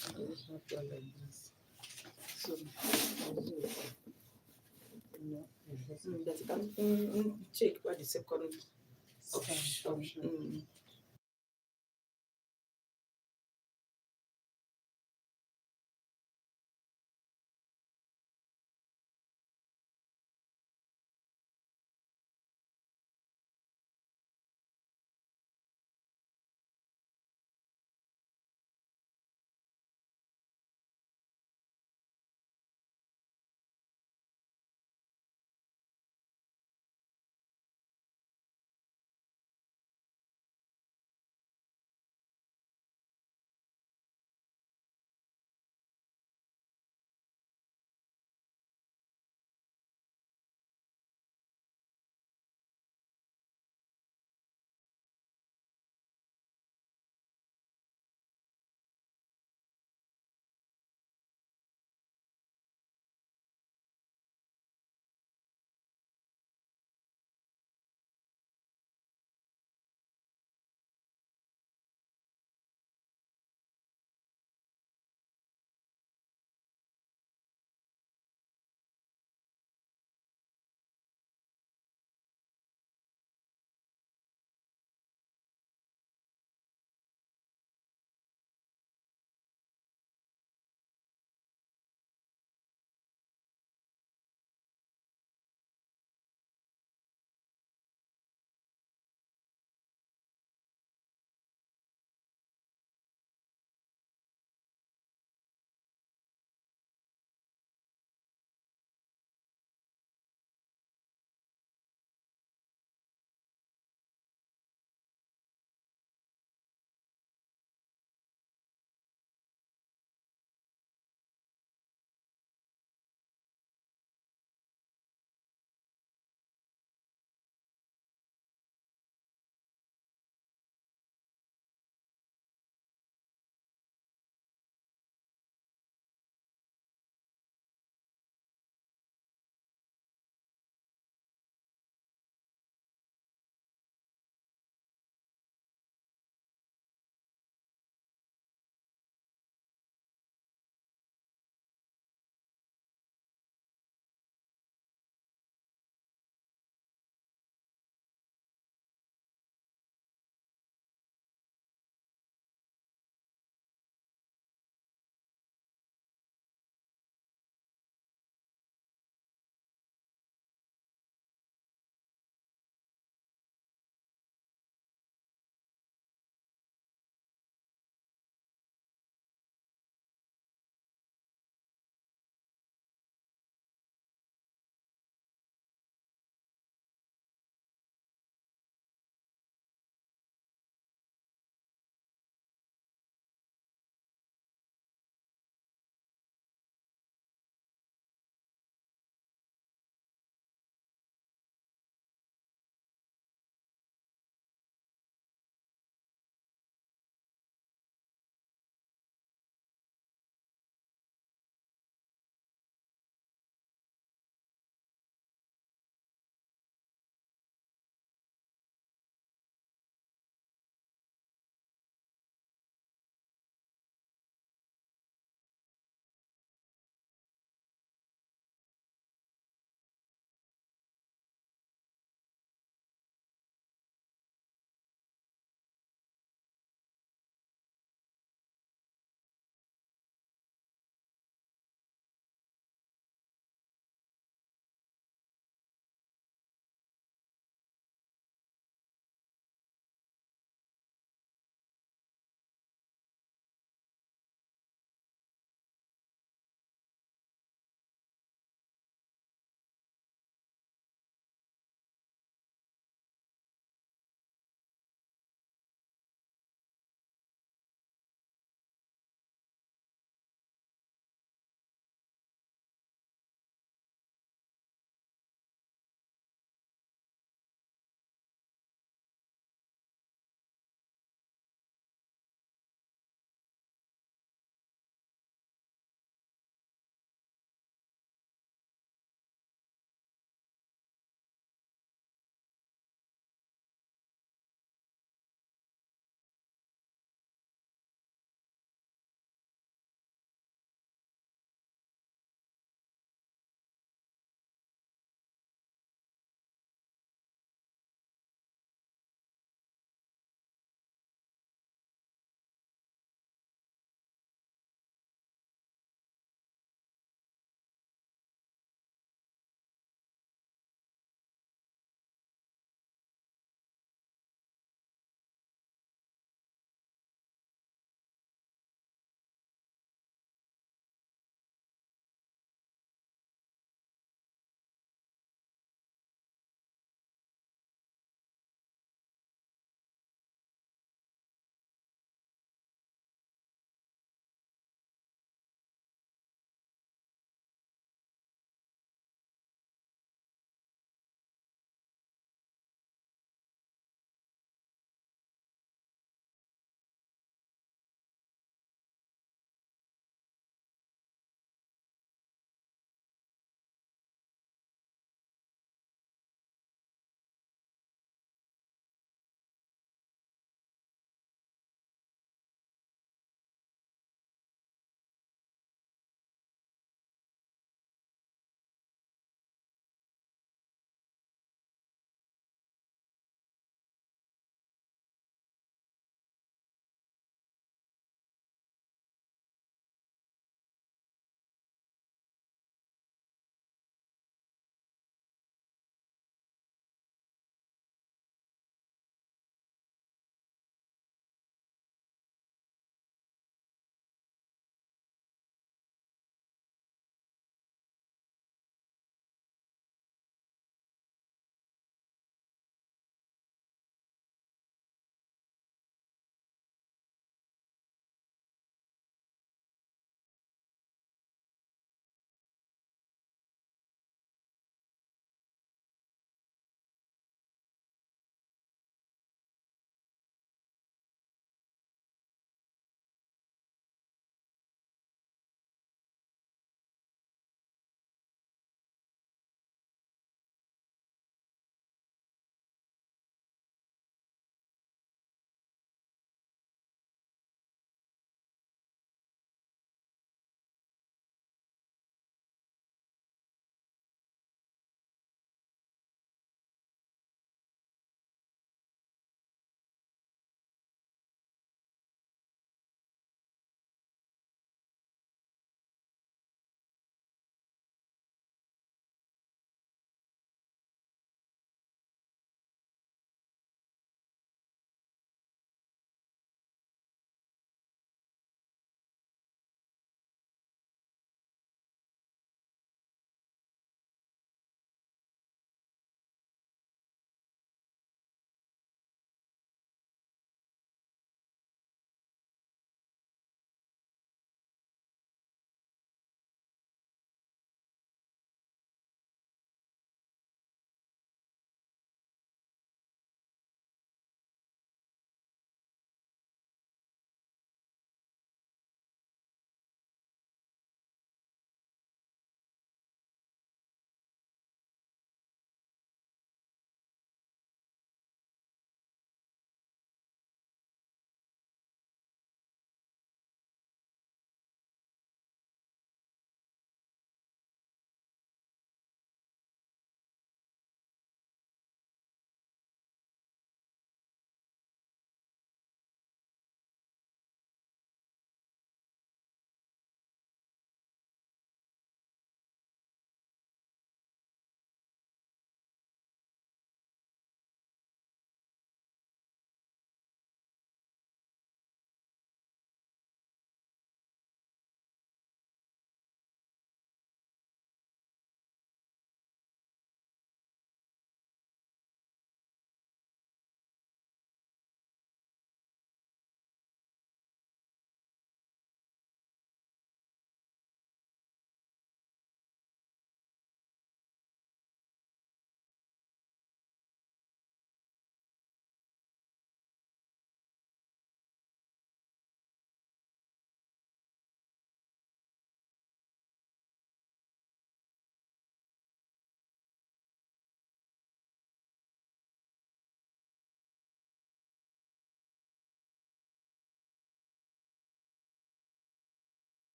Just have that like this. So I'll do it. No, that you can check what the second option.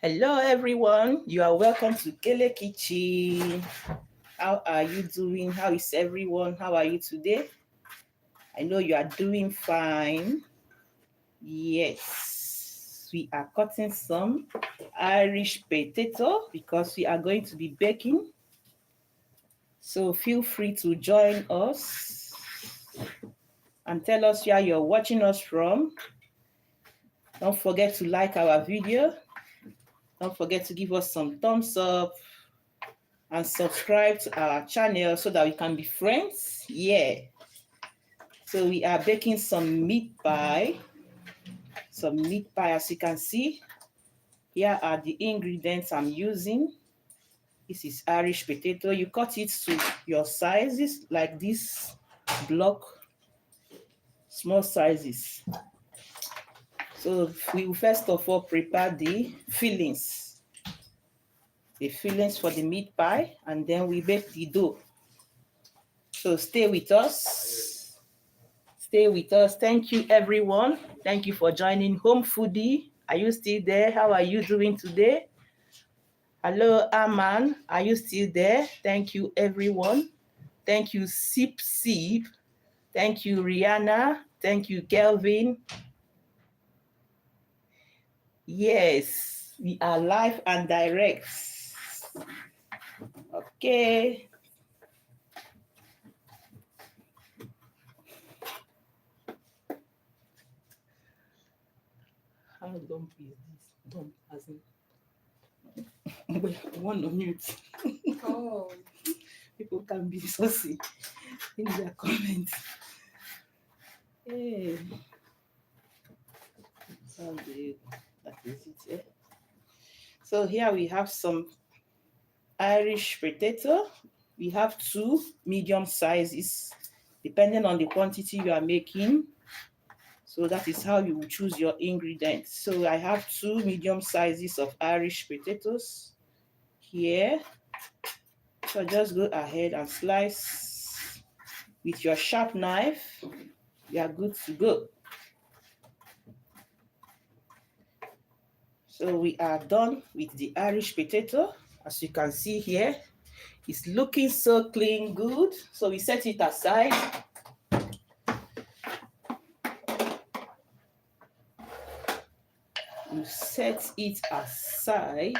Hello everyone, you are welcome to Kele Kitchen. How are you doing? How is everyone? How are you today? I know you are doing fine. Yes, we are cutting some Irish potato because we are going to be baking. So feel free to join us and tell us where you're watching us from. Don't forget to like our video. Don't forget to give us some thumbs up and subscribe to our channel so that we can be friends. Yeah. So we are baking some meat pie. Some meat pie, as you can see. Here are the ingredients I'm using. This is Irish potato. You cut it to your sizes, like this block, small sizes. So we will first of all prepare the fillings. The fillings for the meat pie, and then we bake the dough. So stay with us. Stay with us. Thank you, everyone. Thank you for joining Home Foodie. Are you still there? How are you doing today? Hello, Aman. Are you still there? Thank you, everyone. Thank you, Sip Sip. Thank you, Rihanna. Thank you, Kelvin. Yes, we are live and direct. Okay. How dumb is this? Dumb as in. One on mute. Oh. People can be saucy in their comments. Hey. That is it, yeah. So here we have some Irish potato. We have 2 medium sizes, depending on the quantity you are making. So that is how you will choose your ingredients. So I have 2 medium sizes of Irish potatoes here. So just go ahead and slice with your sharp knife. You are good to go. So we are done with the Irish potato. As you can see here, it's looking so clean, good. So we set it aside. You set it aside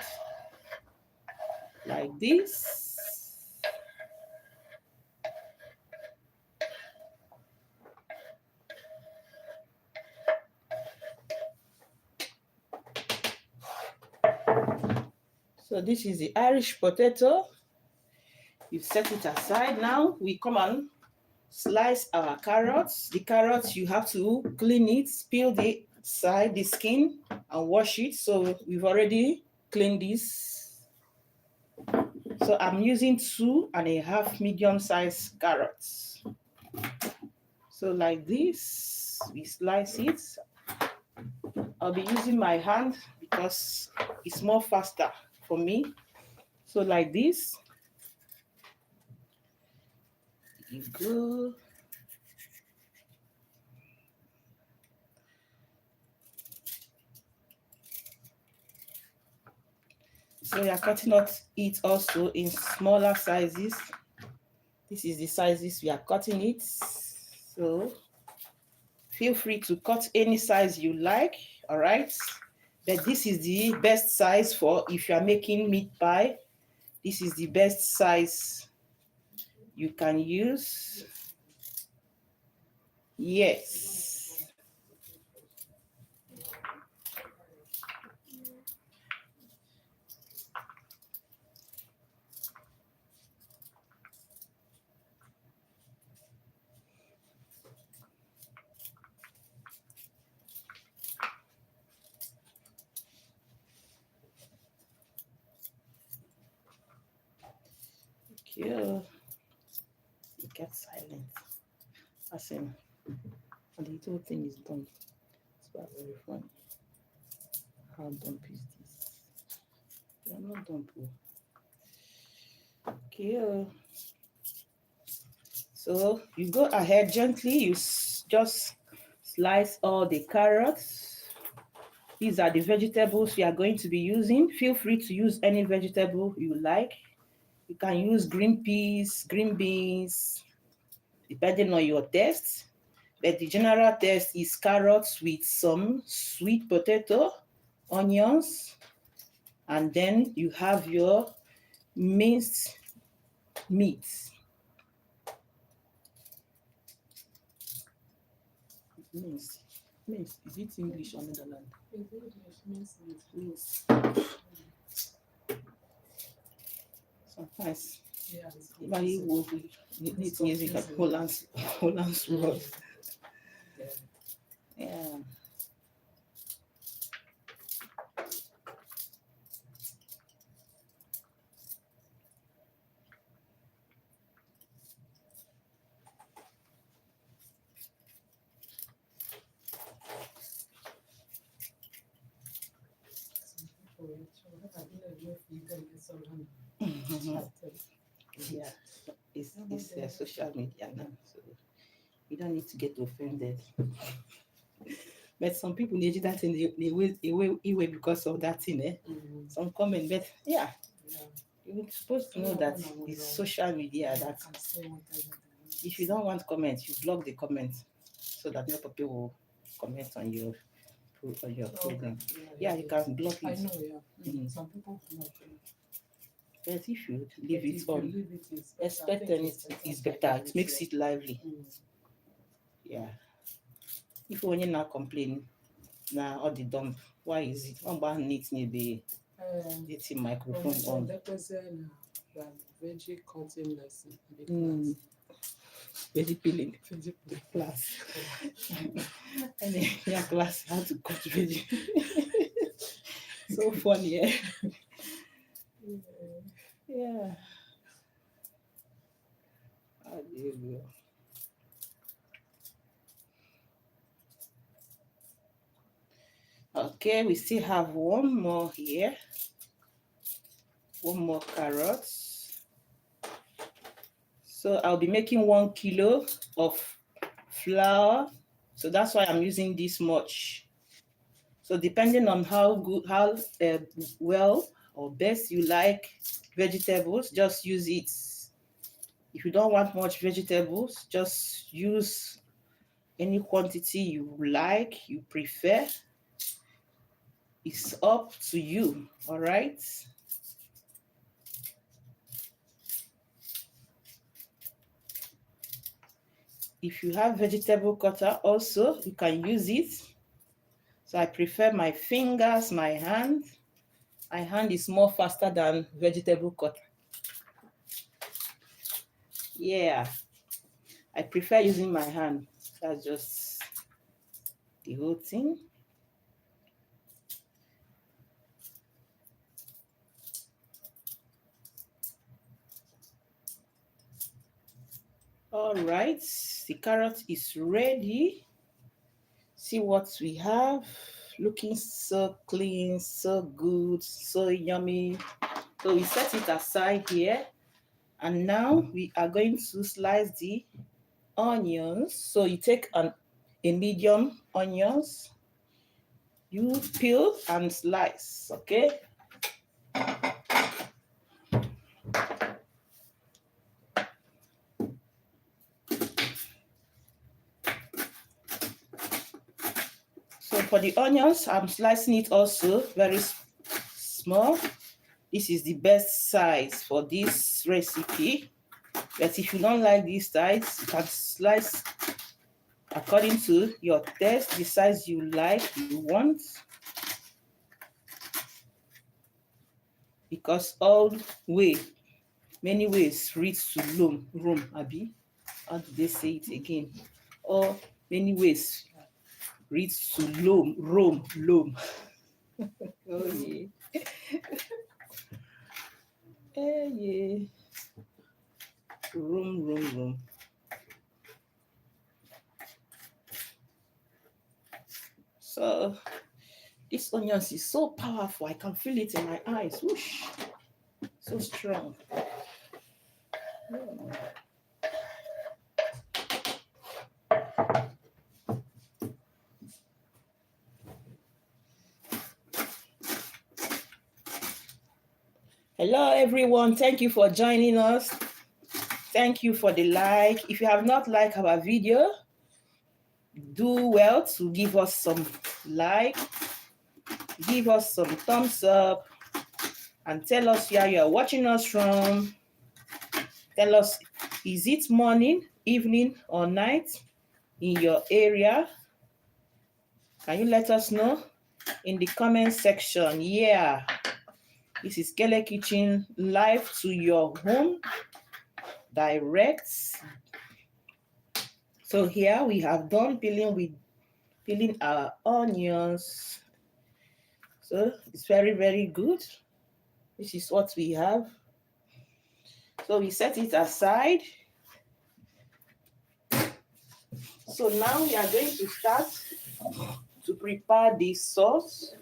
like this. So this is the Irish potato. You set it aside. Now we come and slice our carrots. The carrots, you have to clean it, peel the side, the skin, and wash it. So we've already cleaned this. So I'm using 2.5 medium-sized carrots. So like this, we slice it. I'll be using my hand because it's more faster for me. So like this. You go. So we are cutting it also in smaller sizes. This is the sizes we are cutting it. So feel free to cut any size you like, all right? But this is the best size for if you are making meat pie. This is the best size you can use. Yes. Okay. It gets silent. As in, and the whole thing is done. It's very funny. How dumb is this? They are not dumb. Okay. So So you go ahead gently, you just slice all the carrots. These are the vegetables we are going to be using. Feel free to use any vegetable you like. You can use green peas, green beans, depending on your taste. But the general taste is carrots with some sweet potato, onions, and then you have your minced meat. Minced. Minced. Is it English or Netherlands? It's English, means Sometimes. yeah, it's Everybody will need music like Holland's word. Yeah. Yeah, it's social media now, so you don't need to get offended. But some people need that in the way because of that thing, eh? Some comment, but yeah, you're supposed to know that it's social media that if you don't want comments, you block the comments so that no people will comment on your program. Yeah, you can block it. I know, yeah. Some people block it. But if you leave it on, expect anything is better. It makes it lively. Yeah. If only now complain, now all the dump. Why is it? One bar needs maybe it's microphone on. That was the veggie cutting lesson. The Veggie peeling class. And then yeah, class how to cut veggie. So funny, eh? Yeah. Hallelujah. Okay, we still have one more here. One more carrots. So I'll be making 1 kilo of flour. So that's why I'm using this much. So depending on how good, how well or best you like vegetables, just use it. If you don't want much vegetables, just use any quantity you like, you prefer. It's up to you, all right? If you have vegetable cutter also, you can use it. So I prefer my fingers, my hand. My hand is more faster than vegetable cutter. Yeah, I prefer using my hand. That's just the whole thing. All right, the carrot is ready. See what we have. Looking so clean, so good, so yummy. So we set it aside here. And now we are going to slice the onions. So you take a medium onions, you peel and slice, okay? So for the onions, I'm slicing it also very small. This is the best size for this recipe. But if you don't like this size, you can slice according to your taste, the size you like, you want. Because all many ways reach to Rome, Abi. How do they say it again? Or many ways reach to Rome. Oh yeah. Yeah. Rome. So this onions is so powerful. I can feel it in my eyes. Whoosh. So strong. Hello, everyone. Thank you for joining us. Thank you for the like. If you have not liked our video, do well to give us some like, give us some thumbs up, and tell us where you are watching us from. Tell us, is it morning, evening, or night in your area? Can you let us know in the comment section? Yeah, this is Kele Kitchen, live to your home, direct. So here we have done peeling our onions. So it's very, very good. This is what we have. So we set it aside. So now we are going to start to prepare the sauce.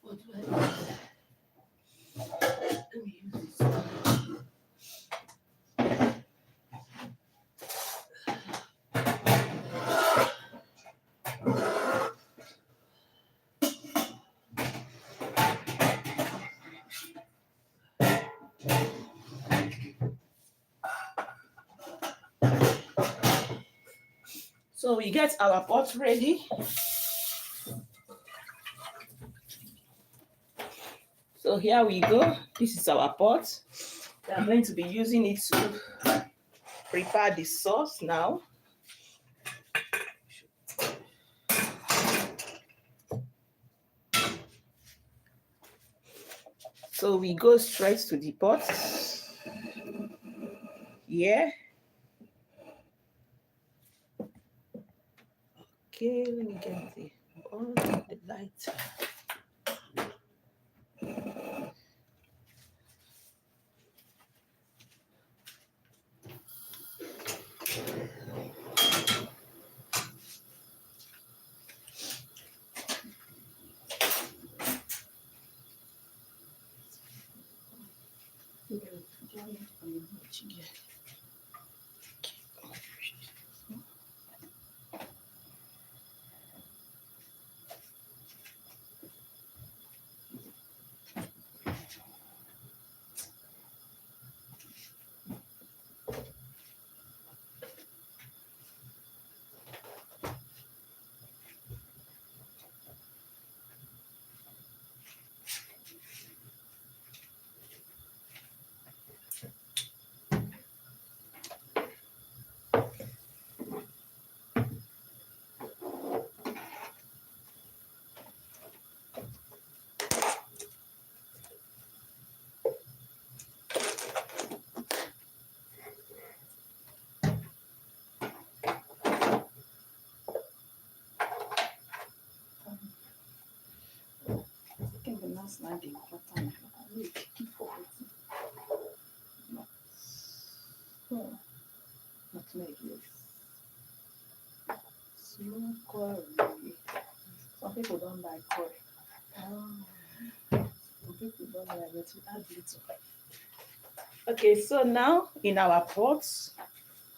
What do I do? Let me use this. So we get our pot ready. So here we go. This is our pot. We are going to be using it to prepare the sauce now. So we go straight to the pot. Yeah. Okay, let me get the light. Small coil. Some people don't like coil. Some people don't like it. We add little. Okay, so now in our pots,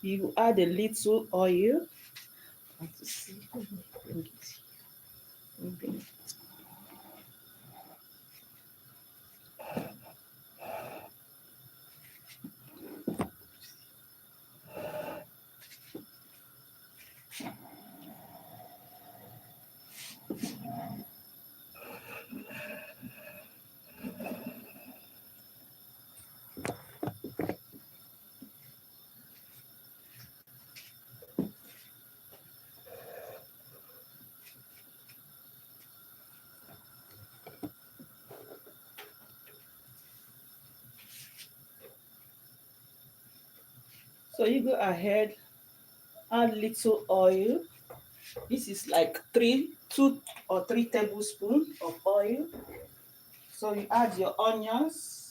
you add a little oil. Want to see? Let me bring it. Let me bring it. So you go ahead, add little oil. This is like 2 or 3 tablespoons of oil. So you add your onions.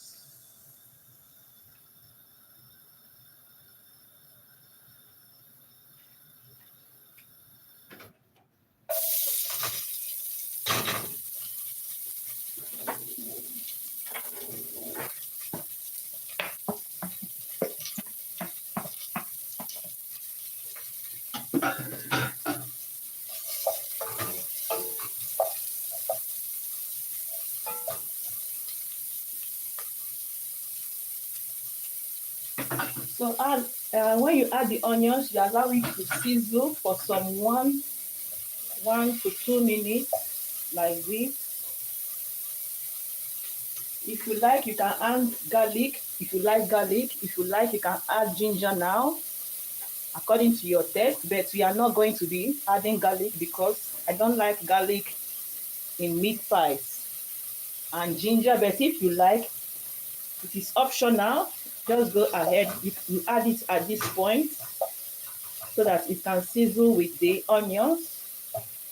So when you add the onions, you allow it to sizzle for some 1 to 2 minutes, like this. If you like, you can add garlic. If you like garlic, if you like, you can add ginger now, according to your taste. But we are not going to be adding garlic because I don't like garlic in meat pies and ginger. But if you like, it is optional. Just go ahead. You add it at this point so that it can sizzle with the onions.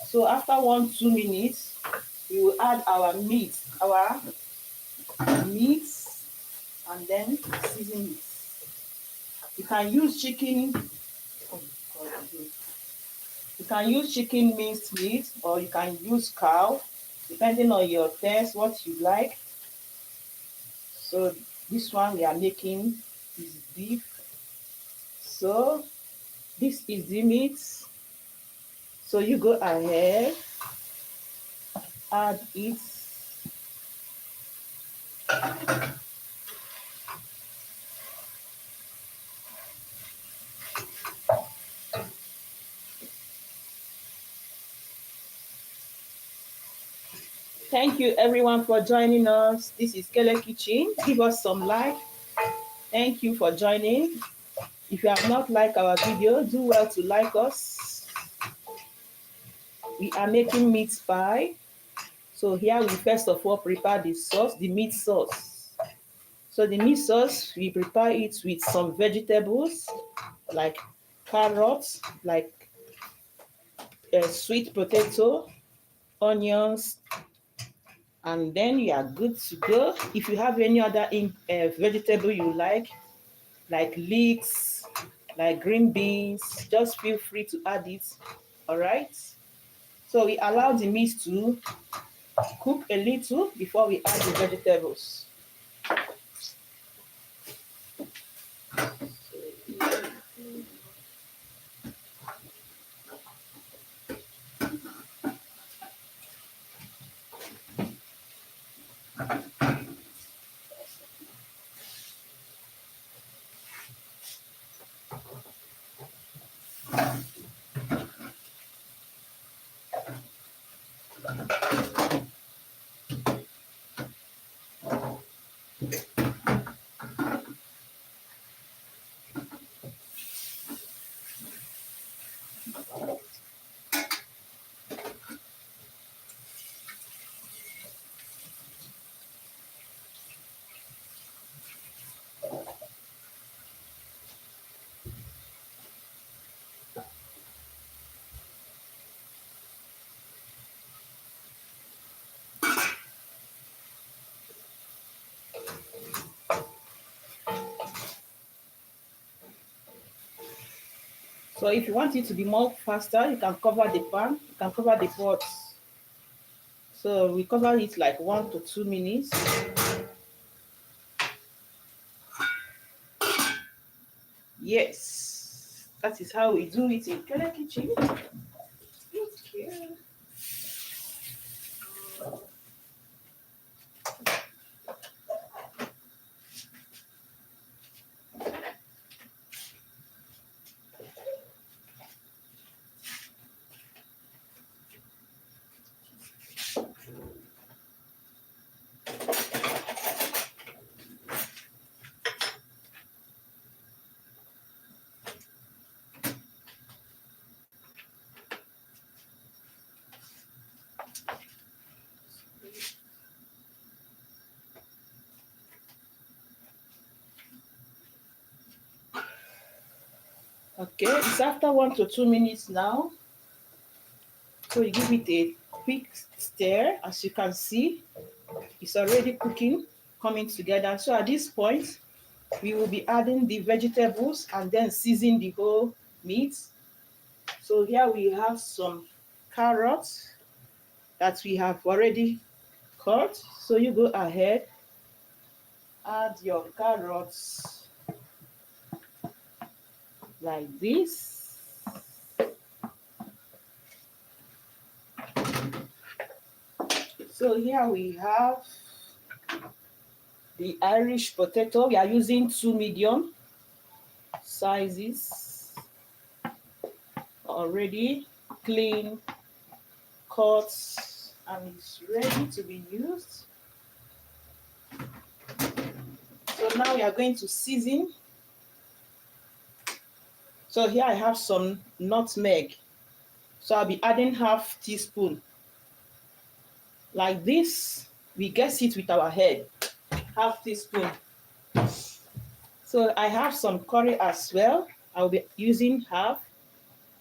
So after 1 2 minutes, we will add our meat, and then season it. You can use chicken. Oh God, you can use chicken minced meat, or you can use cow, depending on your taste, what you like. So this one we are making is beef. So this is the meat. So you go ahead, add it. Thank you everyone for joining us. This is Kele Kitchen. Give us some like. Thank you for joining. If you have not liked our video, do well to like us. We are making meat pie. So here we first of all prepare the sauce, the meat sauce. So the meat sauce, we prepare it with some vegetables like carrots, like sweet potato, onions, and then you are good to go. If you have any other vegetable you like leeks, like green beans, just feel free to add it. All right. So we allow the meat to cook a little before we add the vegetables. So if you want it to be more faster, you can cover the pan, you can cover the pot. So we cover it like 1 to 2 minutes. Yes, that is how we do it in Kele Kitchen. Okay. Okay, it's after 1 to 2 minutes now. So you give it a quick stir. As you can see, it's already cooking, coming together. So at this point, we will be adding the vegetables and then season the whole meat. So here we have some carrots that we have already cut. So you go ahead, add your carrots like this. So here we have the Irish potato. We are using 2 medium. sizes, already clean, cut, and it's ready to be used. So now we are going to season. So here I have some nutmeg. So I'll be adding half teaspoon. Like this, we guess it with our head. Half teaspoon. So I have some curry as well. I'll be using half.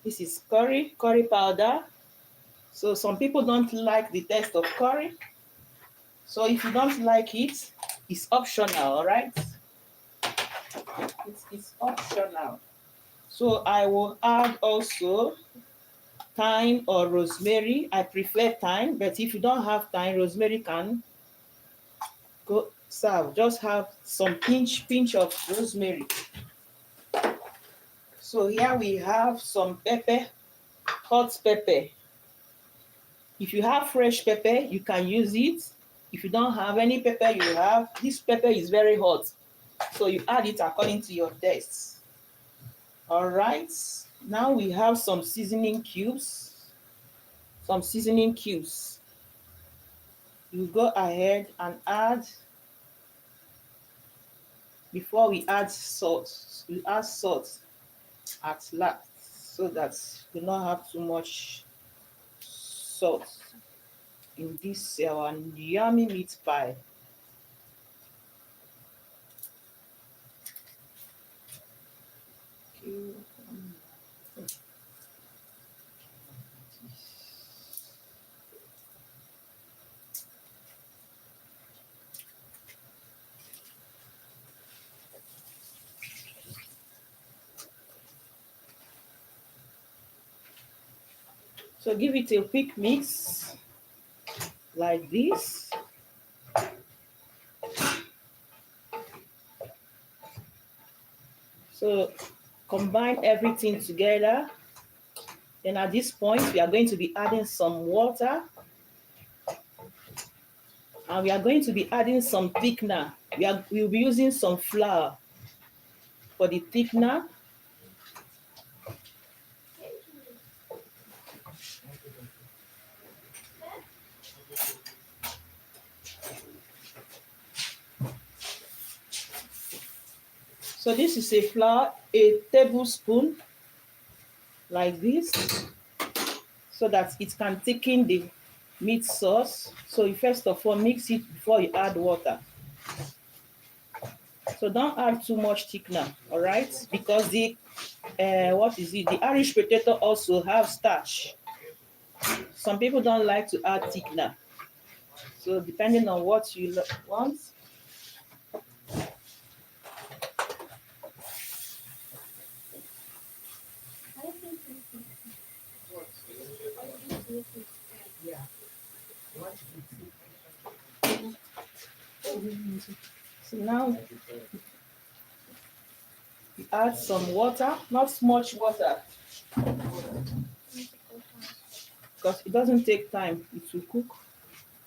This is curry powder. So some people don't like the taste of curry. So if you don't like it, it's optional, all right? It's optional. So I will add also thyme or rosemary. I prefer thyme, but if you don't have thyme, rosemary can go serve. Just have some pinch of rosemary. So here we have some pepper, hot pepper. If you have fresh pepper, you can use it. If you don't have any pepper you have, this pepper is very hot. So you add it according to your taste. All right. Now we have some seasoning cubes. Some seasoning cubes. You go ahead and add, before we add salt, we add salt at last so that we don't have too much salt in this our yummy meat pie. So give it a quick mix like this. So combine everything together. Then at this point, we are going to be adding some water. And we are going to be adding some thickener. We'll be using some flour for the thickener. So this is a flour, a tablespoon, like this, so that it can thicken the meat sauce. So you first of all mix it before you add water. So don't add too much thickener, all right? Because the the Irish potato also have starch. Some people don't like to add thickener. So depending on what you want. Yeah. So now you add some water, not much water, because it doesn't take time, it will cook.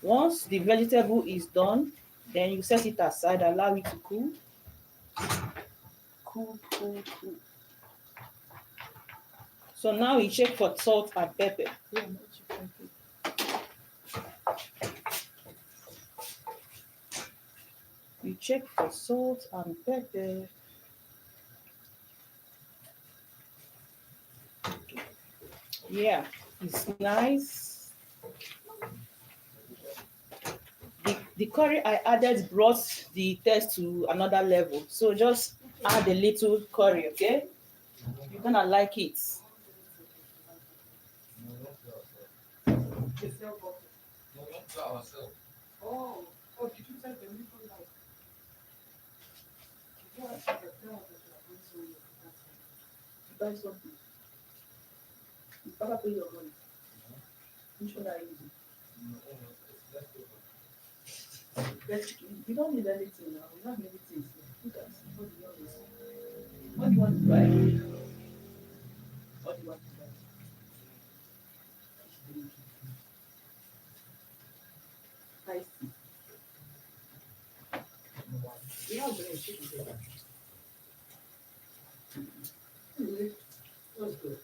Once the vegetable is done, then you set it aside, allow it to cool. Cool. So now you check for salt and pepper. You check for salt and pepper. Yeah, it's nice. The curry I added brought the taste to another level. So just add a little curry, okay? You're gonna like it. Oh, did you tell them you don't like? You buy something. You better pay your money. Which one are you using? You don't need anything now. You have many things. Look at what do you want to buy? What do you want to buy? Spicy. You have bread. That's good.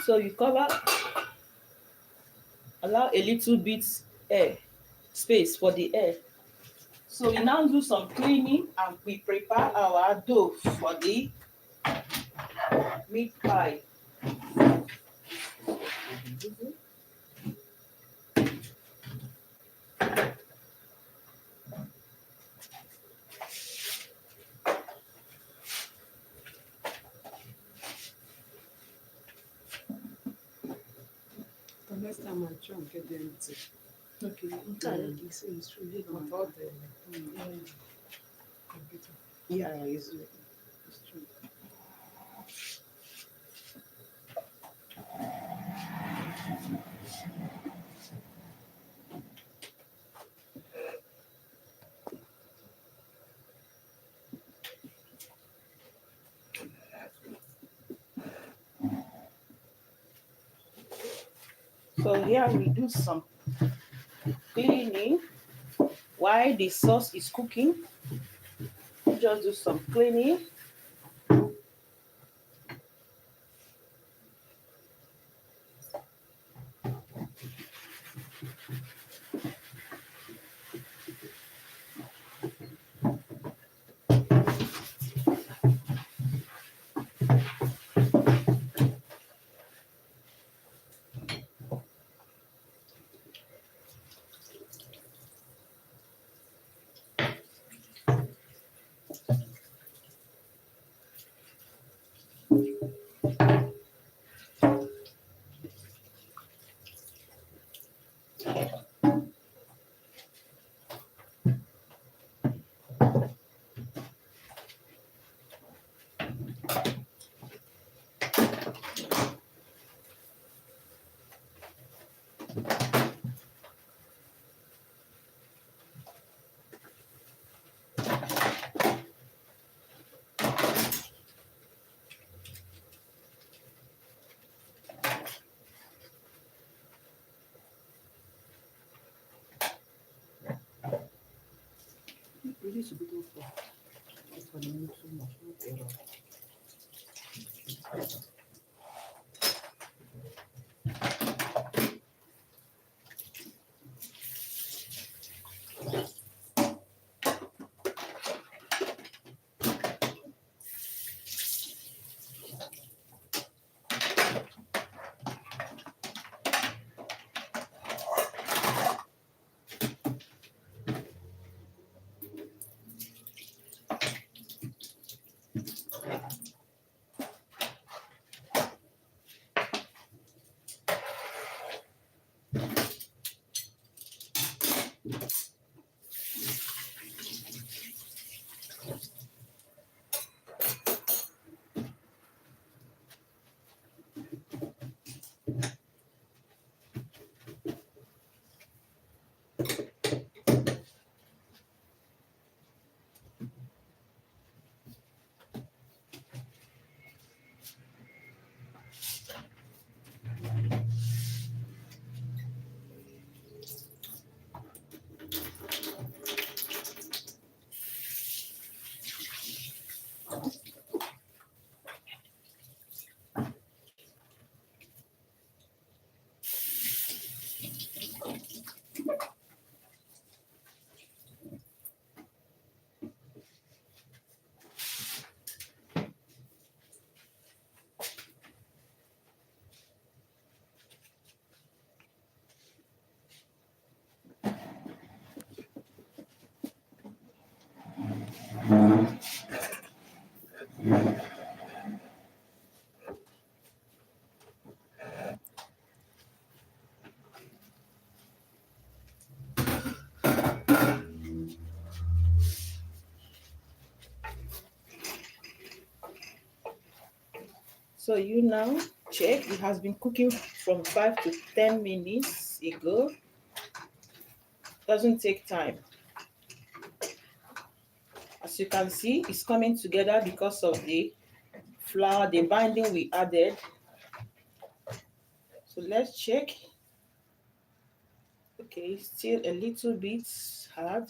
So you cover, allow a little bit air, space for the air. So we now do some cleaning and we prepare our dough for the meat pie. The next time I try and get them to Okay, it's really without the computer. yeah, it's true. So here we do some cleaning while the sauce is cooking. Just do some cleaning. Really should be good for this one, not so much, not a lot. So you now check, it has been cooking from 5 to 10 minutes ago. Doesn't take time. As you can see, it's coming together because of the flour, the binding we added. So let's check. Okay, still a little bit hard.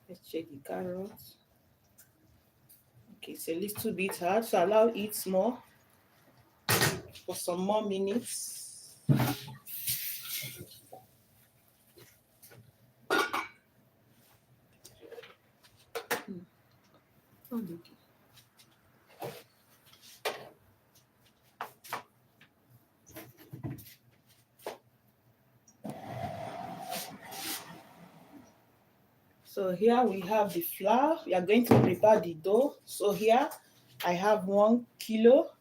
Let's check the carrots. Okay, it's a little bit hard, so allow it more for some more minutes. So here we have the flour. We are going to prepare the dough. So here I have 1 kilograms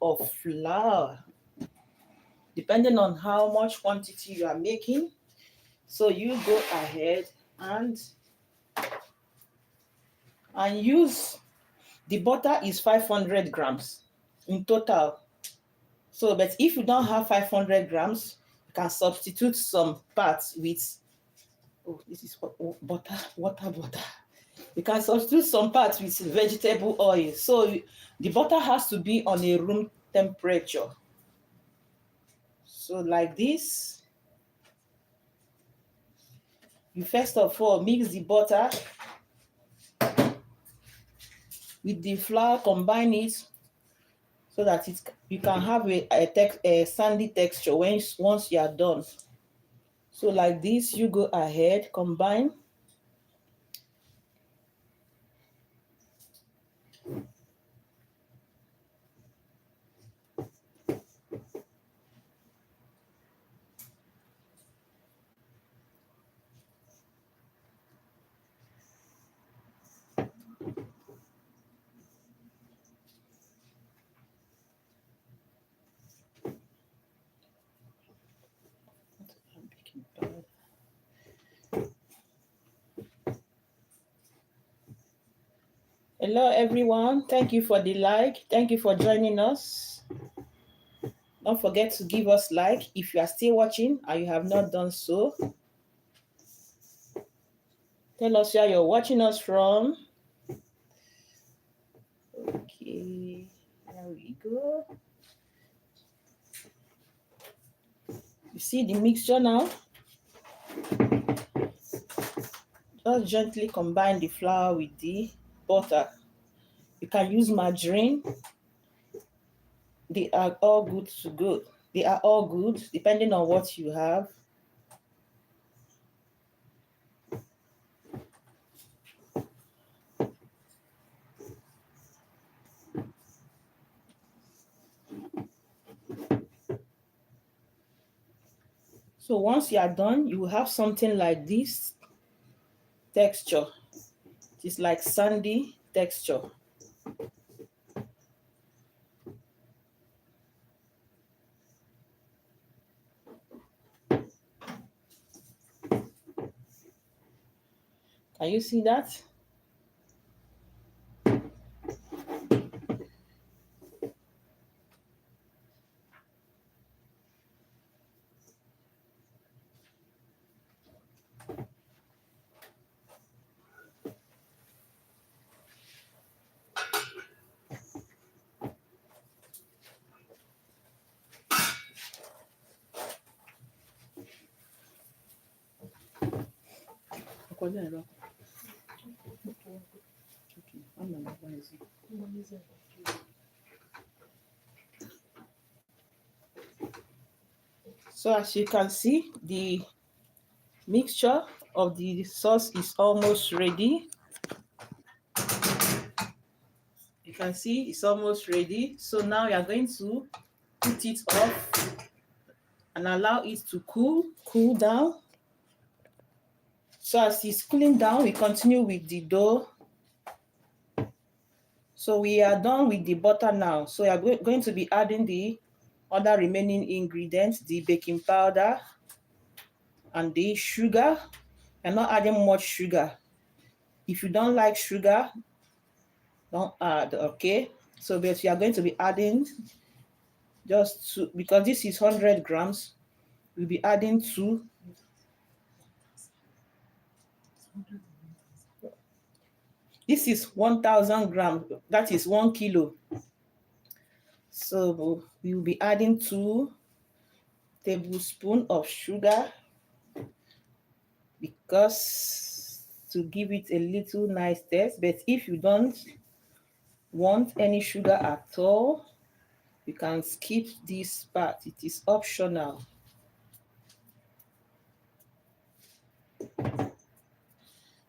of flour, depending on how much quantity you are making. So you go ahead and use, the butter is 500 grams in total. So, but if you don't have 500 grams, you can substitute some parts with, this is butter. You can substitute some parts with vegetable oil. So the butter has to be on a room temperature. So like this, you first of all mix the butter with the flour, combine it so that you can have a sandy texture once you are done. So like this, you go ahead, combine. Hello everyone, thank you for the like, thank you for joining us. Don't forget to give us like if you are still watching and you have not done so. Tell us where you're watching us from. Okay, there we go. You see the mixture now? Just gently combine the flour with the butter. You can use margarine. They are all good to go. They are all good depending on what you have. So once you are done, you will have something like this texture. It's like sandy texture. Can you see that? So as you can see, the mixture of the sauce is almost ready. You can see it's almost ready. So now we are going to put it off and allow it to cool down. So as it's cooling down, we continue with the dough. So we are done with the butter now. So we are going to be adding the other remaining ingredients, the baking powder and the sugar. You're not adding much sugar. If you don't like sugar, don't add, okay? So but we are going to be adding just two, because this is 100 grams, we'll be adding two. This is 1,000 grams. That is 1 kilo. So we will be adding 2 tablespoons of sugar, because to give it a little nice taste. But if you don't want any sugar at all, you can skip this part. It is optional.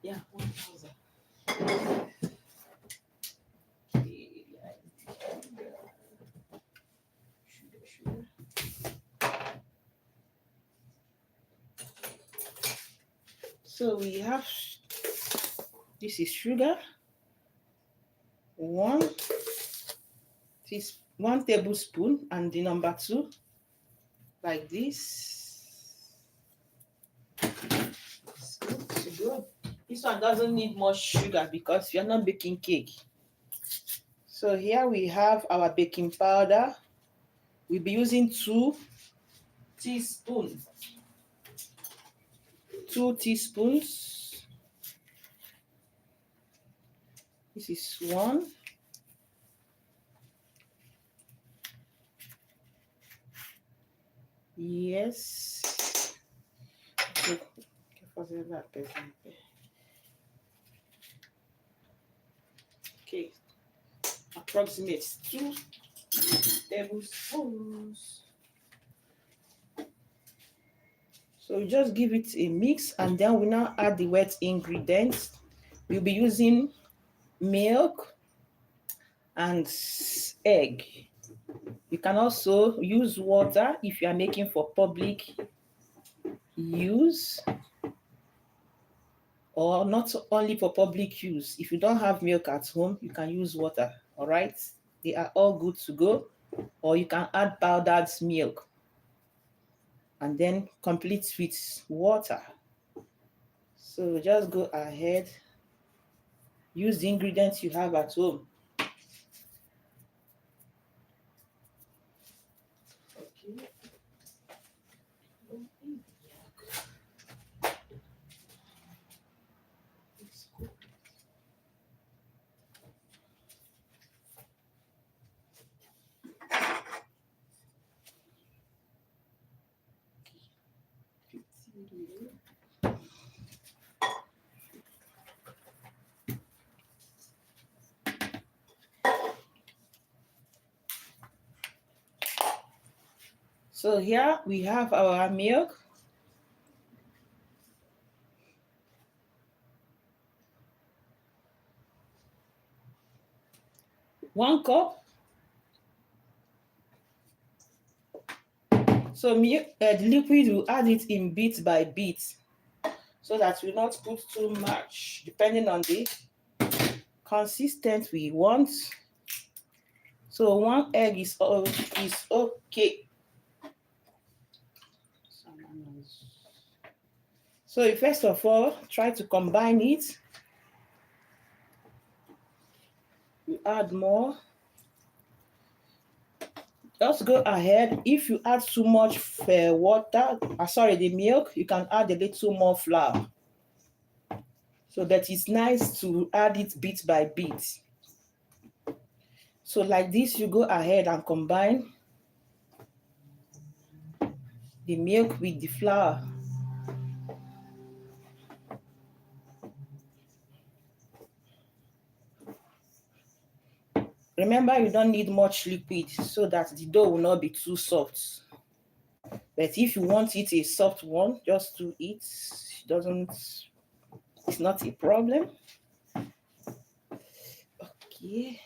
Yeah, 1,000. Sugar. So we have, this is sugar, 1 tablespoon, and the number 2, like this. It's good, it's good. This one doesn't need much sugar because you're not baking cake. So here we have our baking powder. We'll be using 2 teaspoons. 2 teaspoons. This is 1. Yes. Okay. Approximate 2 tablespoons. So you just give it a mix, and then we now add the wet ingredients. We'll be using milk and egg. You can also use water if you are making for public use, or not only for public use. If you don't have milk at home, you can use water. All right, they are all good to go. Or you can add powdered milk and then complete with water. So just go ahead, use the ingredients you have at home. Okay. So here we have our milk. One cup. So milk, the liquid, will add it in bit by bit, so that we not put too much, depending on the consistent we want. So 1 egg is okay. So first of all, try to combine it. You add more. Just go ahead. If you add too much the milk, you can add a little more flour. So that it's nice to add it bit by bit. So like this, you go ahead and combine the milk with the flour. Remember, you don't need much liquid so that the dough will not be too soft. But if you want it a soft one, just do it. It's not a problem. Okay.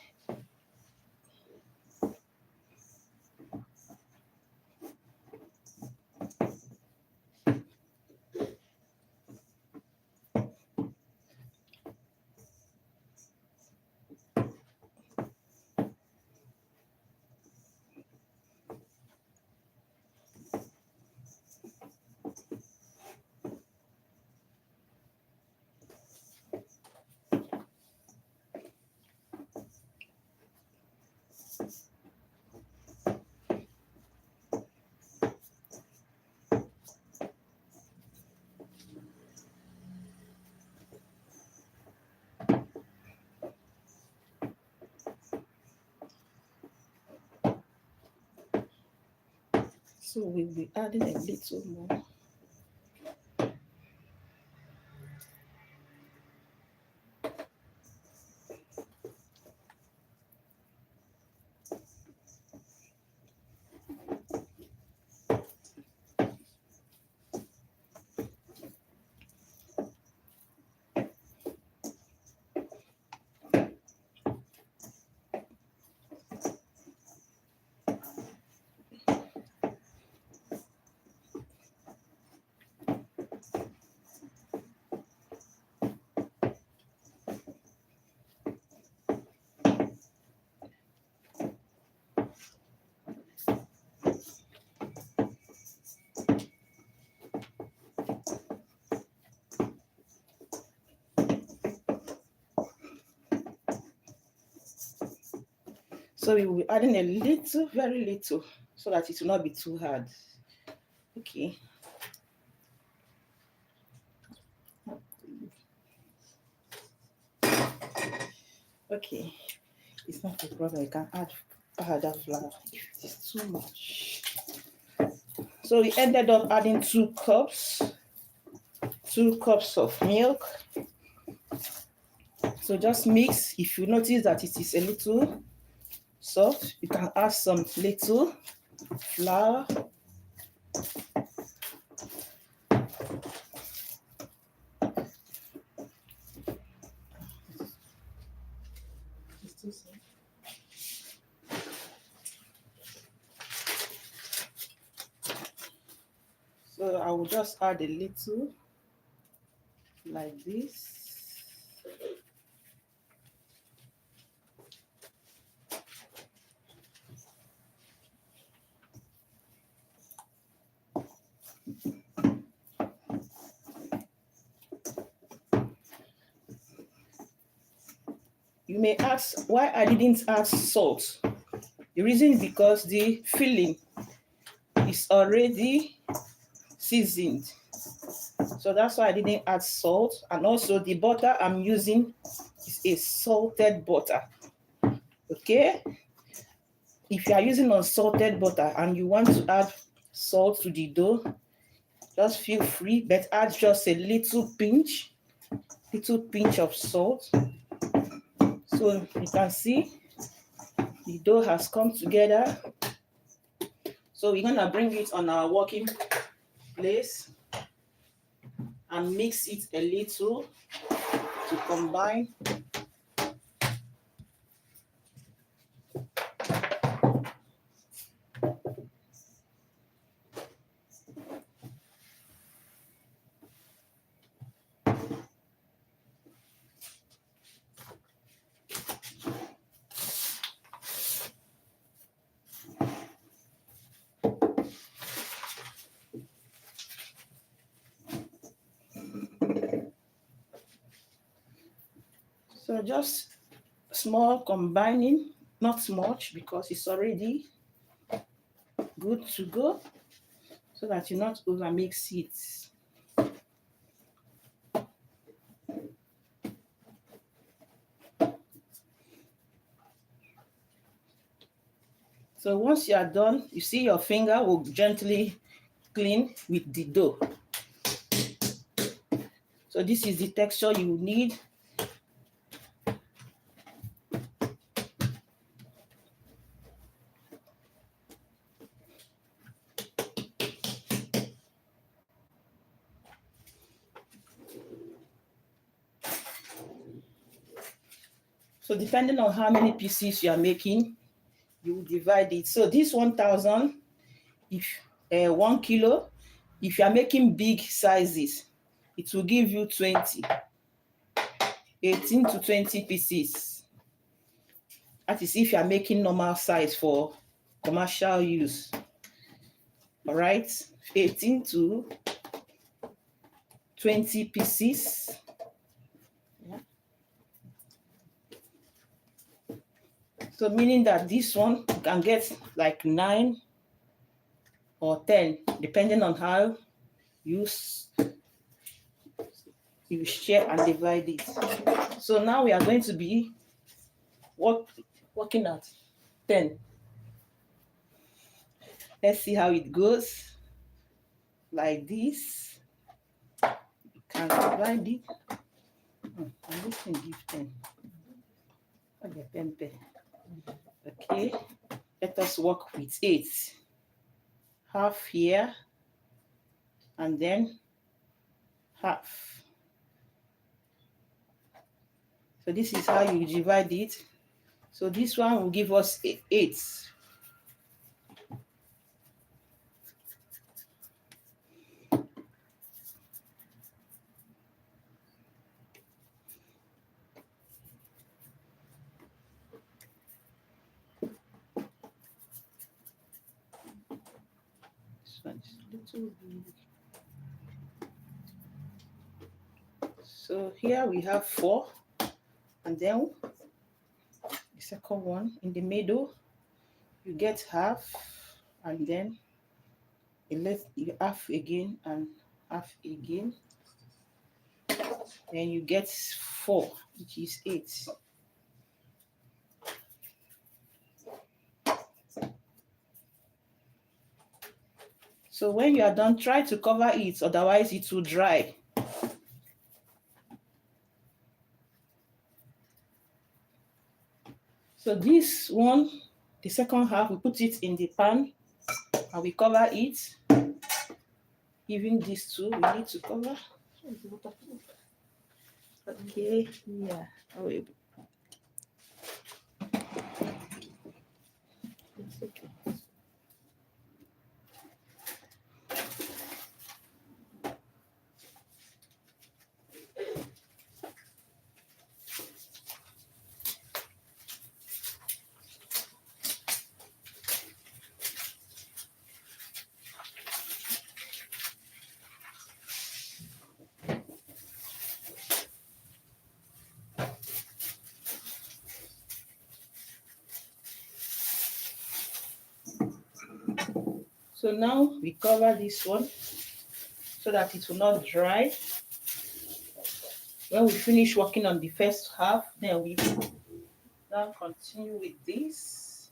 So we'll be adding a little more. So we will be adding a little, very little, so that it will not be too hard. Okay. Okay. It's not a problem. You can add powder flour if it is too much. So we ended up adding 2 cups of milk. So just mix. If you notice that it is a little soft, you can add some little flour. So I will just add a little like this. You may ask why I didn't add salt. The reason is because the filling is already seasoned. So that's why I didn't add salt. And also the butter I'm using is a salted butter. Okay? If you are using unsalted butter and you want to add salt to the dough, just feel free, but add just a little pinch of salt. So you can see the dough has come together. So we're gonna bring it on our working place and mix it a little to combine. So just small combining, not much because it's already good to go, so that you not over mix it. So once you are done, you see your finger will gently clean with the dough. So this is the texture you need. So depending on how many pieces you are making, you will divide it. So this 1,000, if 1 kilo, if you are making big sizes, it will give you 18 to 20 pieces. That is if you are making normal size for commercial use. All right, 18 to 20 pieces. Yeah. So meaning that this one you can get like 9 or 10, depending on how you share and divide it. So now we are going to be working at 10. Let's see how it goes. Like this. You can divide it. And this thing give 10. Okay. Let us work with 8. Half here. And then half. So this is how you divide it. So this one will give us 8. This one is a little big. So here we have 4. And then the second one in the middle, you get half, and then you half again and half again. Then you get 4, which is 8. So when you are done, try to cover it, otherwise it will dry. So this one, the second half, we put it in the pan and we cover it. Even these two, we need to cover. Okay, yeah. Oh, it's okay. So now we cover this one so that it will not dry. When we finish working on the first half, then we now continue with this.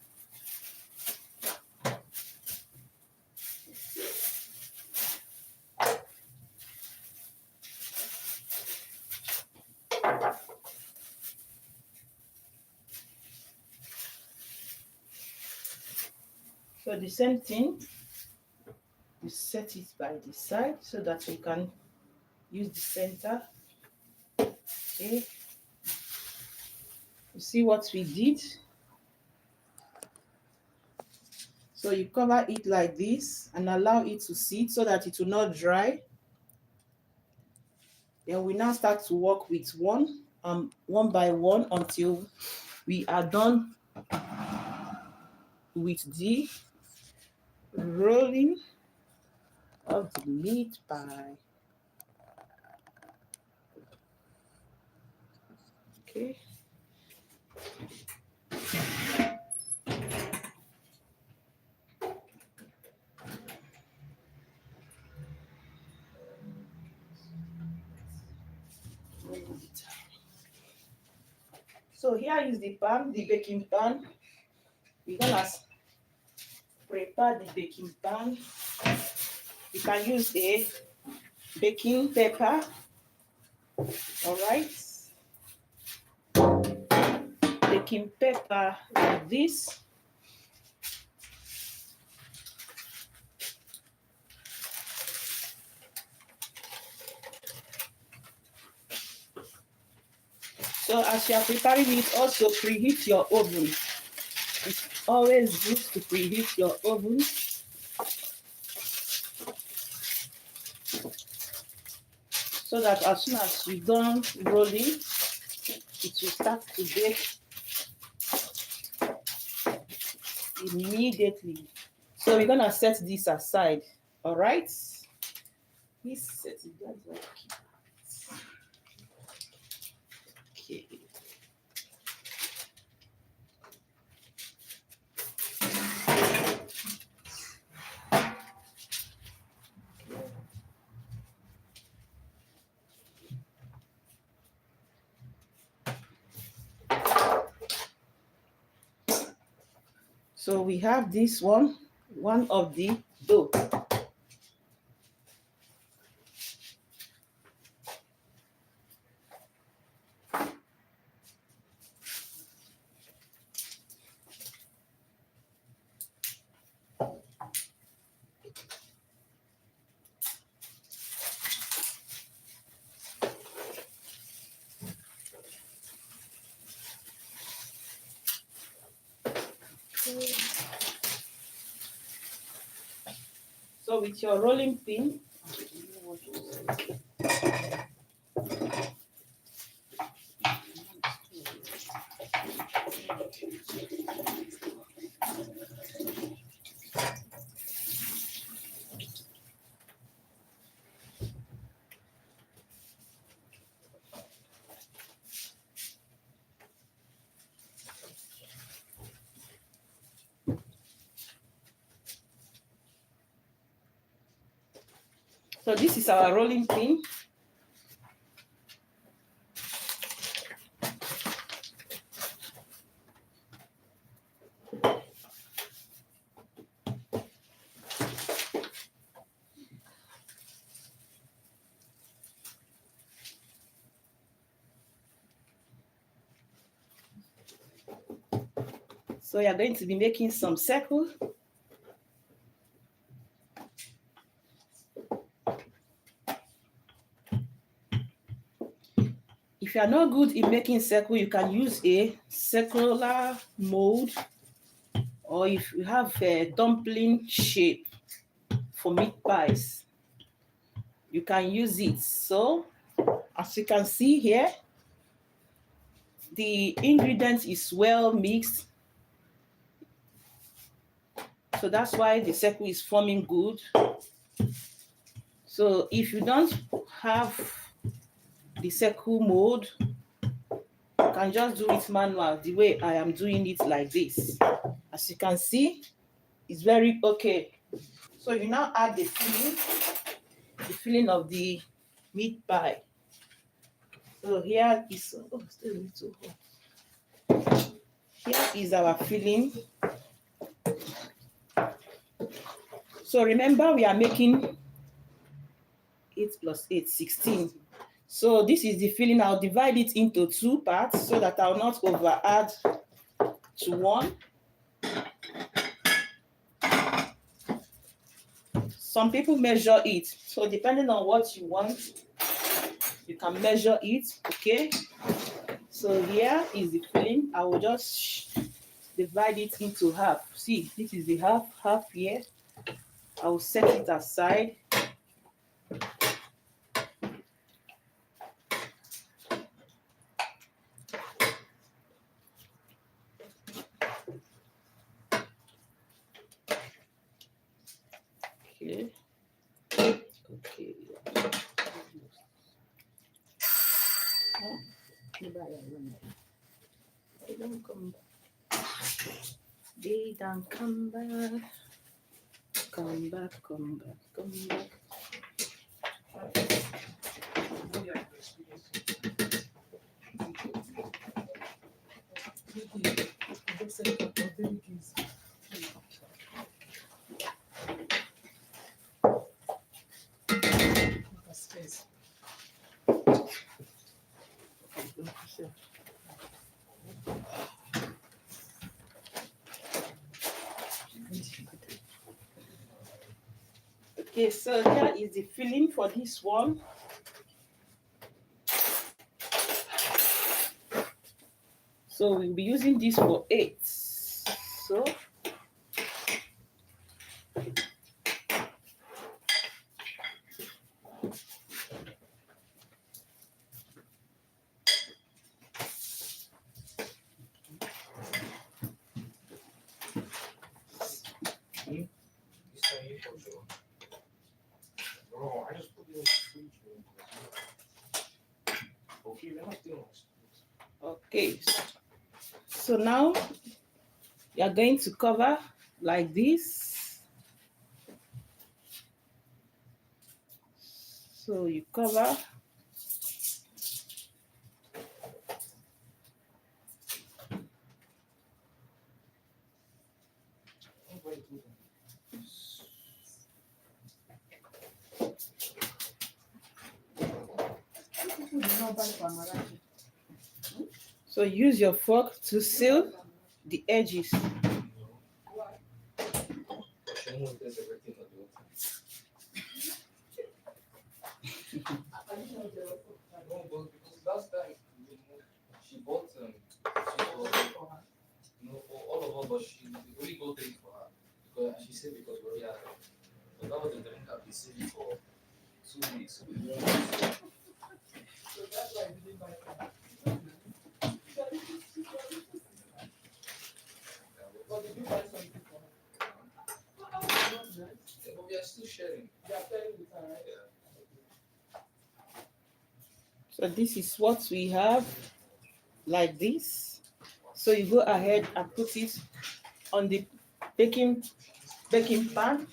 So the same thing, you set it by the side so that you can use the center. Okay. You see what we did? So you cover it like this and allow it to sit so that it will not dry. Then we now start to work with one by one until we are done with the rolling of the meat pie. Okay. So here is the pan, the baking pan. We're gonna prepare the baking pan. You can use a baking pepper. All right. Baking pepper like this. So as you are preparing it, also preheat your oven. It's always good to preheat your oven. So that as soon as you're done rolling, it will start to bake immediately. So we're gonna set this aside. All right. Please set it down. Okay. So we have this one one of the dough. So with your rolling pin, so this is our rolling pin. So you're going to be making some circle. If you are not good in making circle, you can use a circular mold, or if you have a dumpling shape for meat pies, you can use it. So as you can see here, the ingredient is well mixed. So that's why the circle is forming good. So if you don't have the circle mold, you can just do it manual, the way I am doing it like this. As you can see, it's very okay. So you now add the filling of the meat pie. So here is, still a little hot. Here is our filling. So remember, we are making 8 plus 8, 16. So this is the filling. I'll divide it into 2 parts so that I'll not over add to one. Some people measure it. So depending on what you want, you can measure it, okay? So here is the filling. I will just divide it into half. See, this is the half here. I will set it aside. Okay. Okay. They don't come back. They don't come back. Come back, come back, come back. Okay, so here is the filling for this one. So we'll be using this for 8. So No, I just put it in the fridge. Okay, we're not doing this. okay. So now you are going to cover like this. So you cover. So use your fork to seal the edges. She almost does everything at one time. No, but because last time she bought no for all of us, but she only got 3 for her because she said because we already had them. But that was the drink that we saved for 2 weeks. Yeah, but we are still sharing. Yeah. So this is what we have, like this. So you go ahead and put it on the baking pan.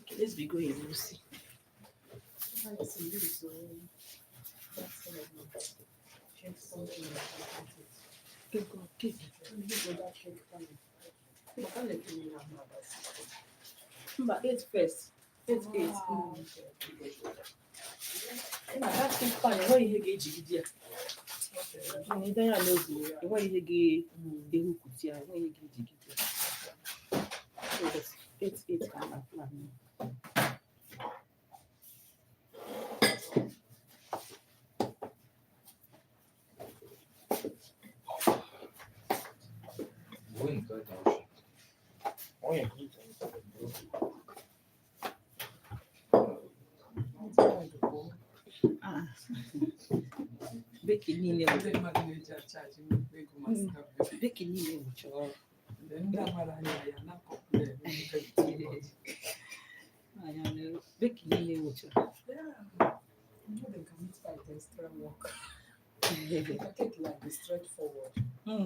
Okay, let's be going, we'll see. Number 8 first. 8. That cake pan, what you get jiggy? You don't know what you get. You could see what you get jiggy. So that's 8 kind plan. Going to the ocean. Oh yeah. Baking in baking in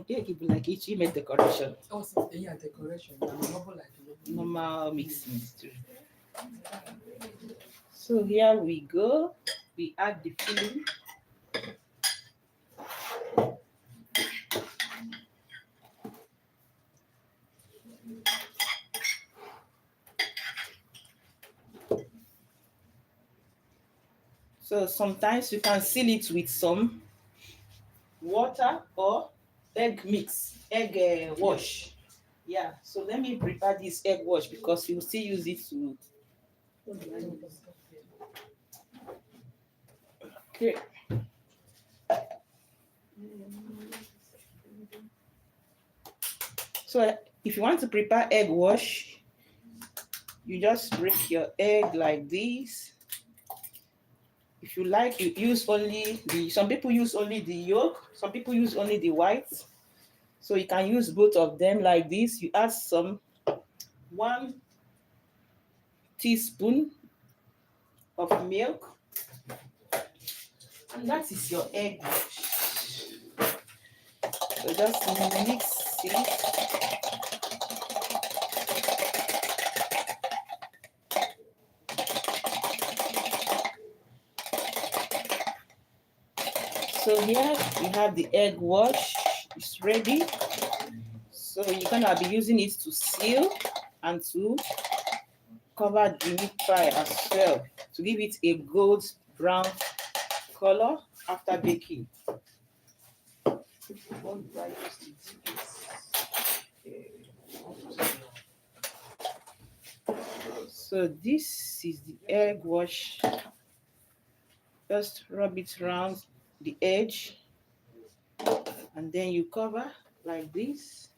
cake be like each make decoration. Also, yeah, decoration. Normal mixing too. So here we go. We add the filling. So sometimes you can seal it with some water or egg mix, egg wash. Yeah, so let me prepare this egg wash because you still use it to. Okay. So if you want to prepare egg wash, you just break your egg like this. If you like, you use only some people use only the yolk, some people use only the white. So you can use both of them like this. You add 1 teaspoon of milk, and that is your egg wash. So just mix it. So here we have the egg wash. It's ready. So you're gonna be using it to seal and to cover the meat pie as well to give it a gold brown color after baking. So this is the egg wash. Just rub it around the edge and then you cover like this.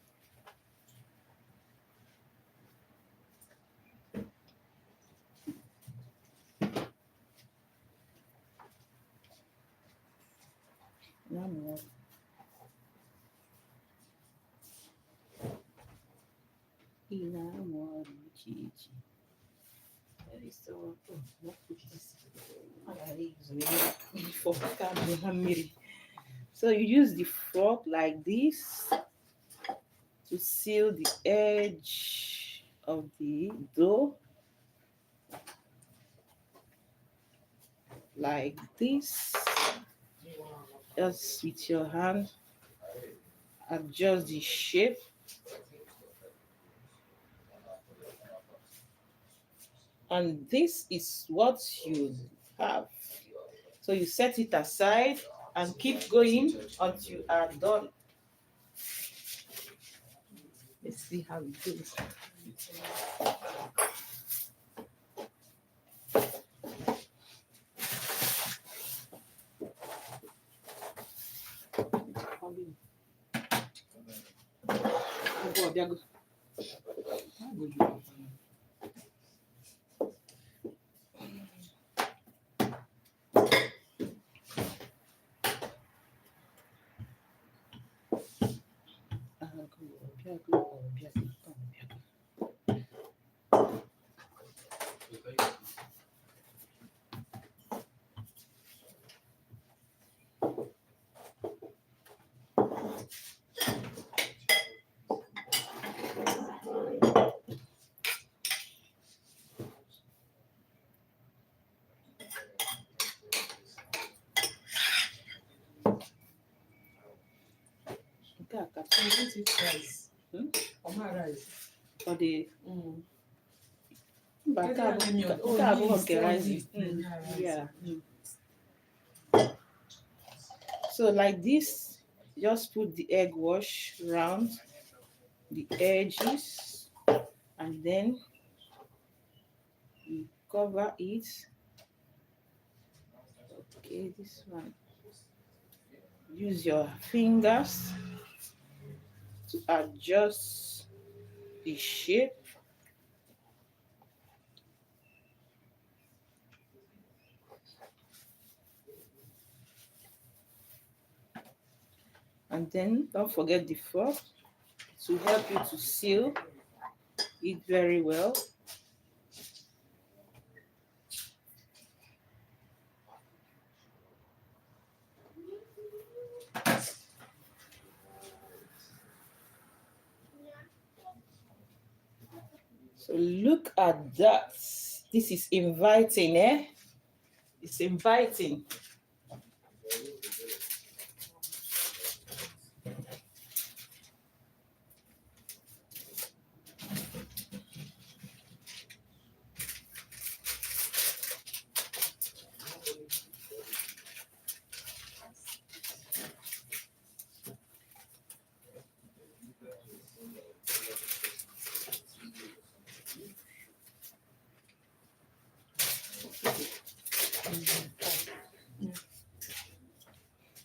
So you use the fork like this to seal the edge of the dough, like this. Just with your hand, adjust the shape And this is what you have. So you set it aside and keep going until you are done. Let's see how it goes. Eat it rice. Oma rice. For the yeah. So like this, just put the egg wash around the edges and then you cover it. Okay, this one. Use your fingers to adjust the shape. And then don't forget the fork to help you to seal it very well. So look at that. This is inviting, eh? It's inviting.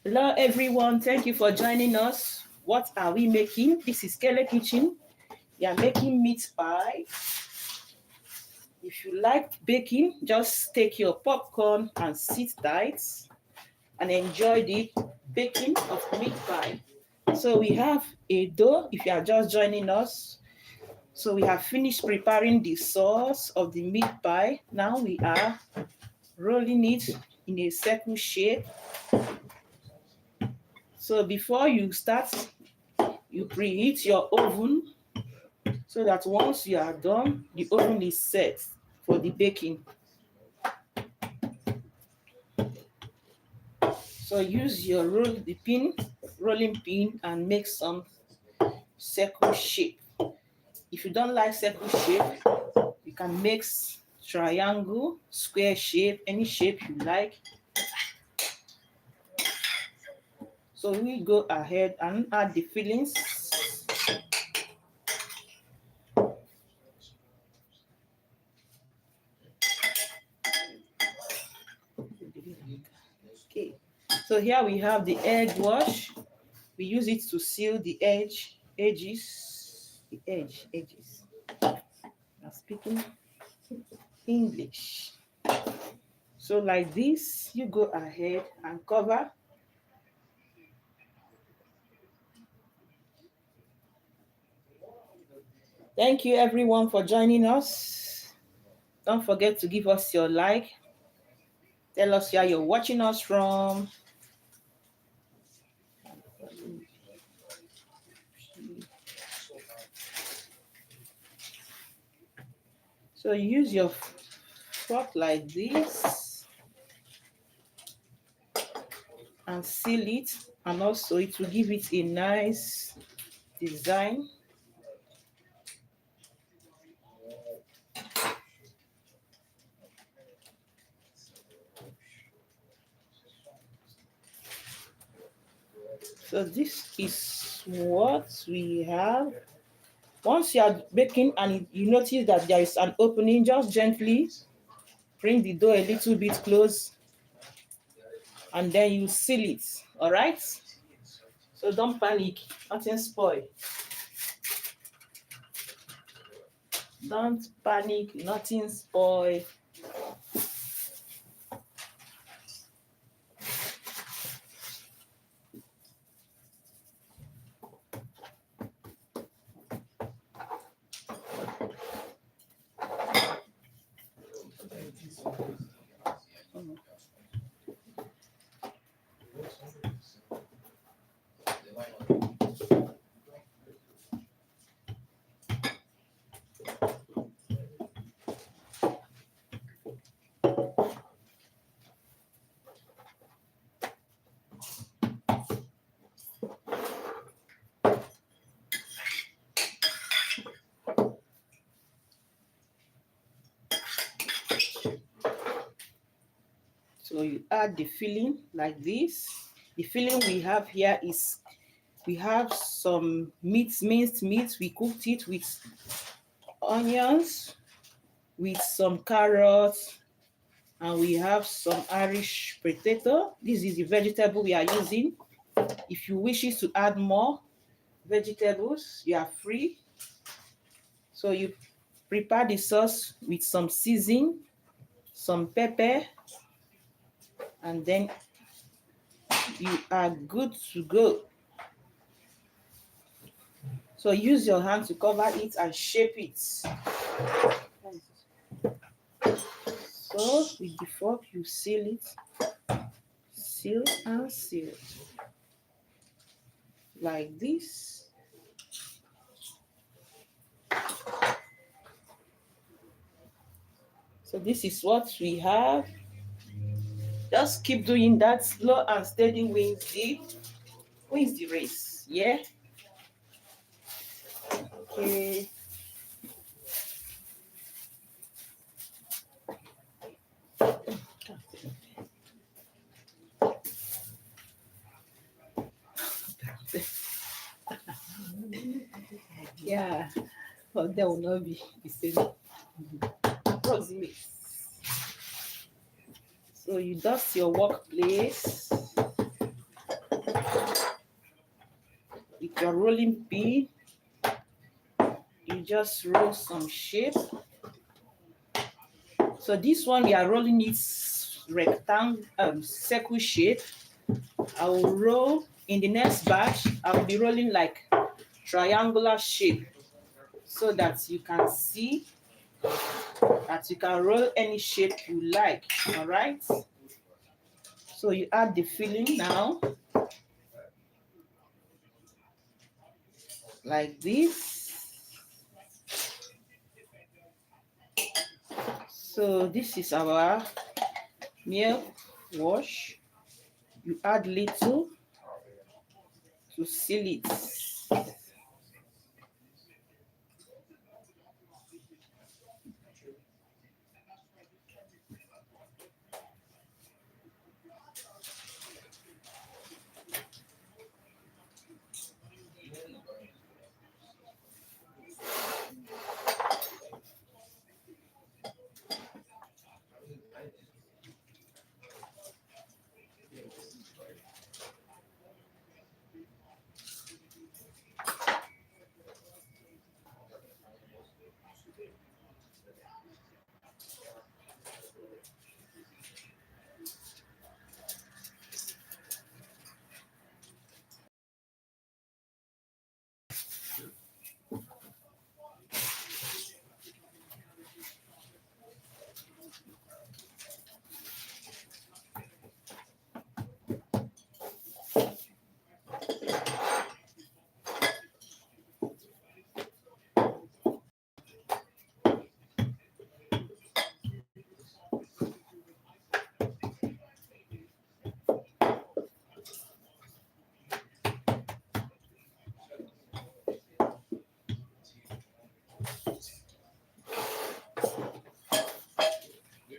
Hello everyone, thank you for joining us. What are we making? This is Kele Kitchen. We are making meat pie. If you like baking, just take your popcorn and sit tight and enjoy the baking of meat pie. So we have a dough, if you are just joining us. So we have finished preparing the sauce of the meat pie. Now we are rolling it in a circle shape. So before you start, you preheat your oven so that once you are done, the oven is set for the baking. So use your rolling pin and make some circle shape. If you don't like circle shape, you can make triangle, square shape, any shape you like. So we go ahead and add the fillings. Okay, so here we have the egg wash. We use it to seal the edges. I'm speaking English. So like this, you go ahead and cover. Thank you everyone for joining us. Don't forget to give us your like. Tell us where you're watching us from. So use your fork like this and seal it, and also it will give it a nice design. So this is what we have. Once you are baking and you notice that there is an opening, just gently bring the dough a little bit close and then you seal it. All right? So don't panic, nothing spoil. Don't panic, nothing spoil. So you add the filling like this. The filling we have here is, we have some meat, minced meat. We cooked it with onions, with some carrots, and we have some Irish potato. This is the vegetable we are using. If you wish to add more vegetables, you are free. So you prepare the sauce with some seasoning, some pepper, and then you are good to go. So use your hand to cover it and shape it. So with the fork, you seal it, seal and seal, like this. So this is what we have. Just keep doing that. Slow and steady wins the race. Yeah. Okay. Yeah, but there will not be the same approximate. So you dust your workplace with your rolling pin. You just roll some shape. So this one we are rolling it rectangle, circle shape. I will roll in the next batch. I will be rolling like triangular shape, so that you can see that you can roll any shape you like. All right. So you add the filling now, like this. So this is our milk wash. You add little to seal it.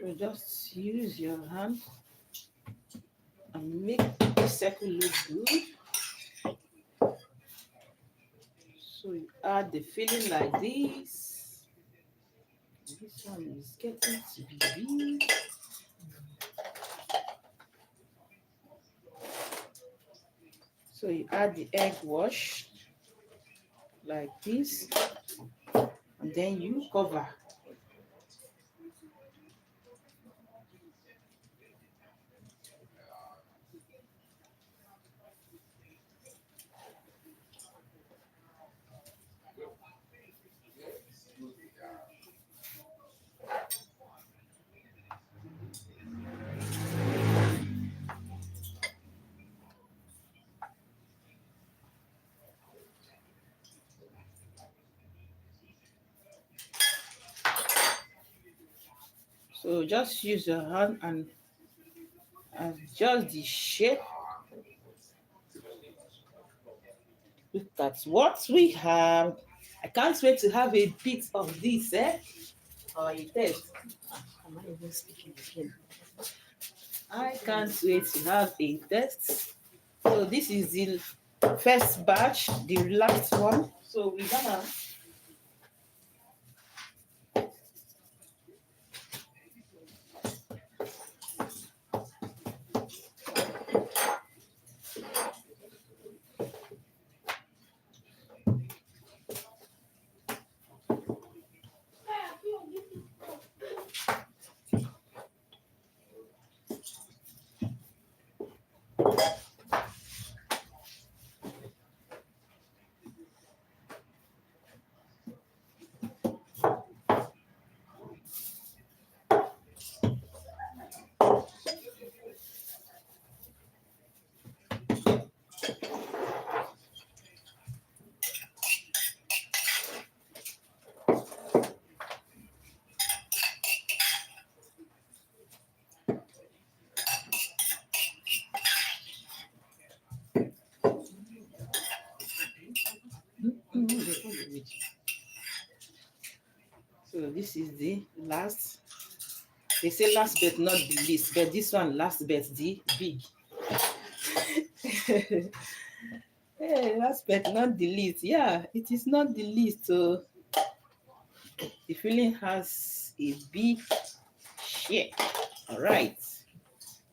So just use your hand and make the circle look good. add the filling like this. This one is getting to be big. So you add the egg wash like this, and then you cover. So just use your hand and adjust the shape. Look at what we have. I can't wait to have a bit of this, eh? Or you taste. Am I even speaking again? I can't wait to have a test. So this is the first batch, the last one. So we're gonna so this is the last. They say last but not the least, but this one last but the big. Hey, last but not the least. Yeah, it is not the least. So the filling has a big shape. All right.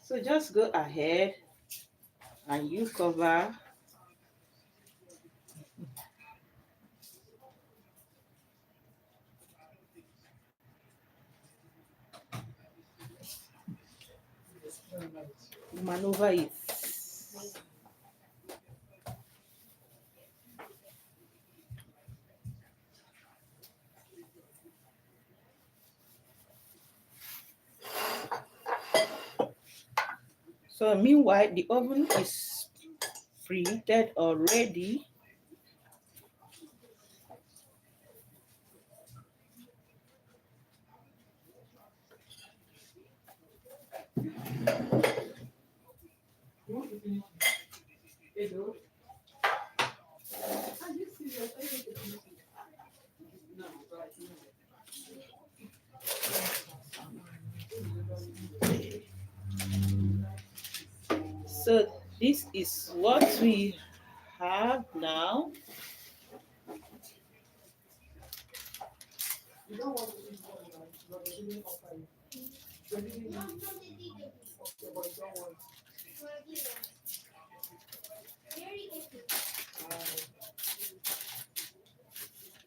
So just go ahead and you cover. You maneuver it. So meanwhile, the oven is preheated already. So this is what we have now.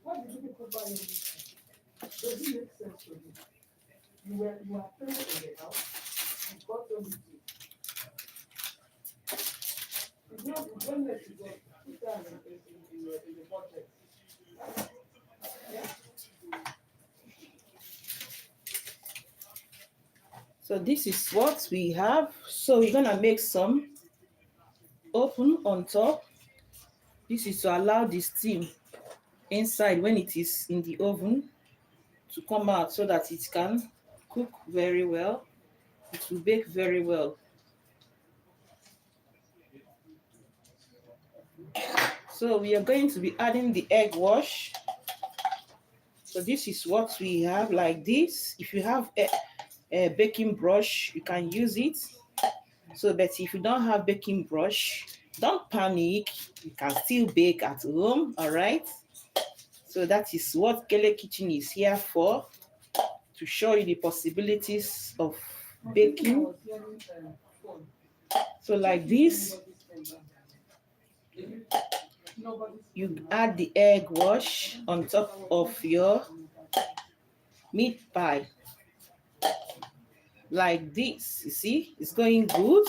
What did you put by him? Does it make sense to you? You are parents in the house. You got them with you. It's not the goodness you got. Put that in the budget. Yeah. So this is what we have. So we're gonna make some open on top. This is to allow the steam inside when it is in the oven to come out so that it can cook very well. It will bake very well. So we are going to be adding the egg wash. So this is what we have like this. If you have a baking brush, you can use it. So, but if you don't have baking brush, don't panic. You can still bake at home, all right? So that is what Kele Kitchen is here for, to show you the possibilities of baking. So like this, you add the egg wash on top of your meat pie. Like this, you see, it's going good.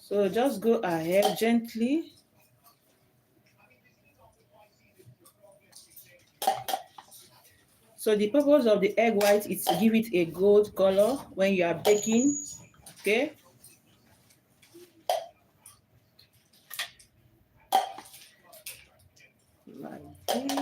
So just go ahead gently. So the purpose of the egg white is to give it a gold color when you are baking, okay? Like this.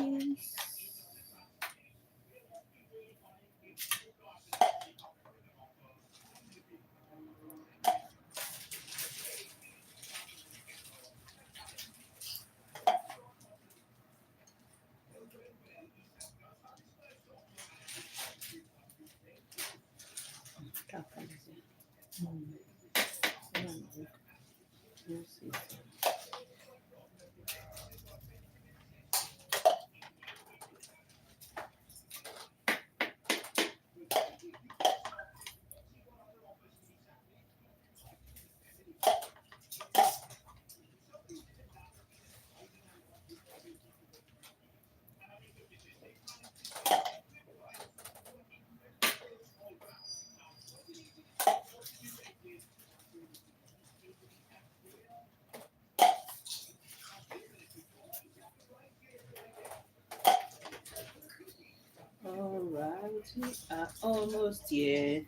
All right, we are almost here.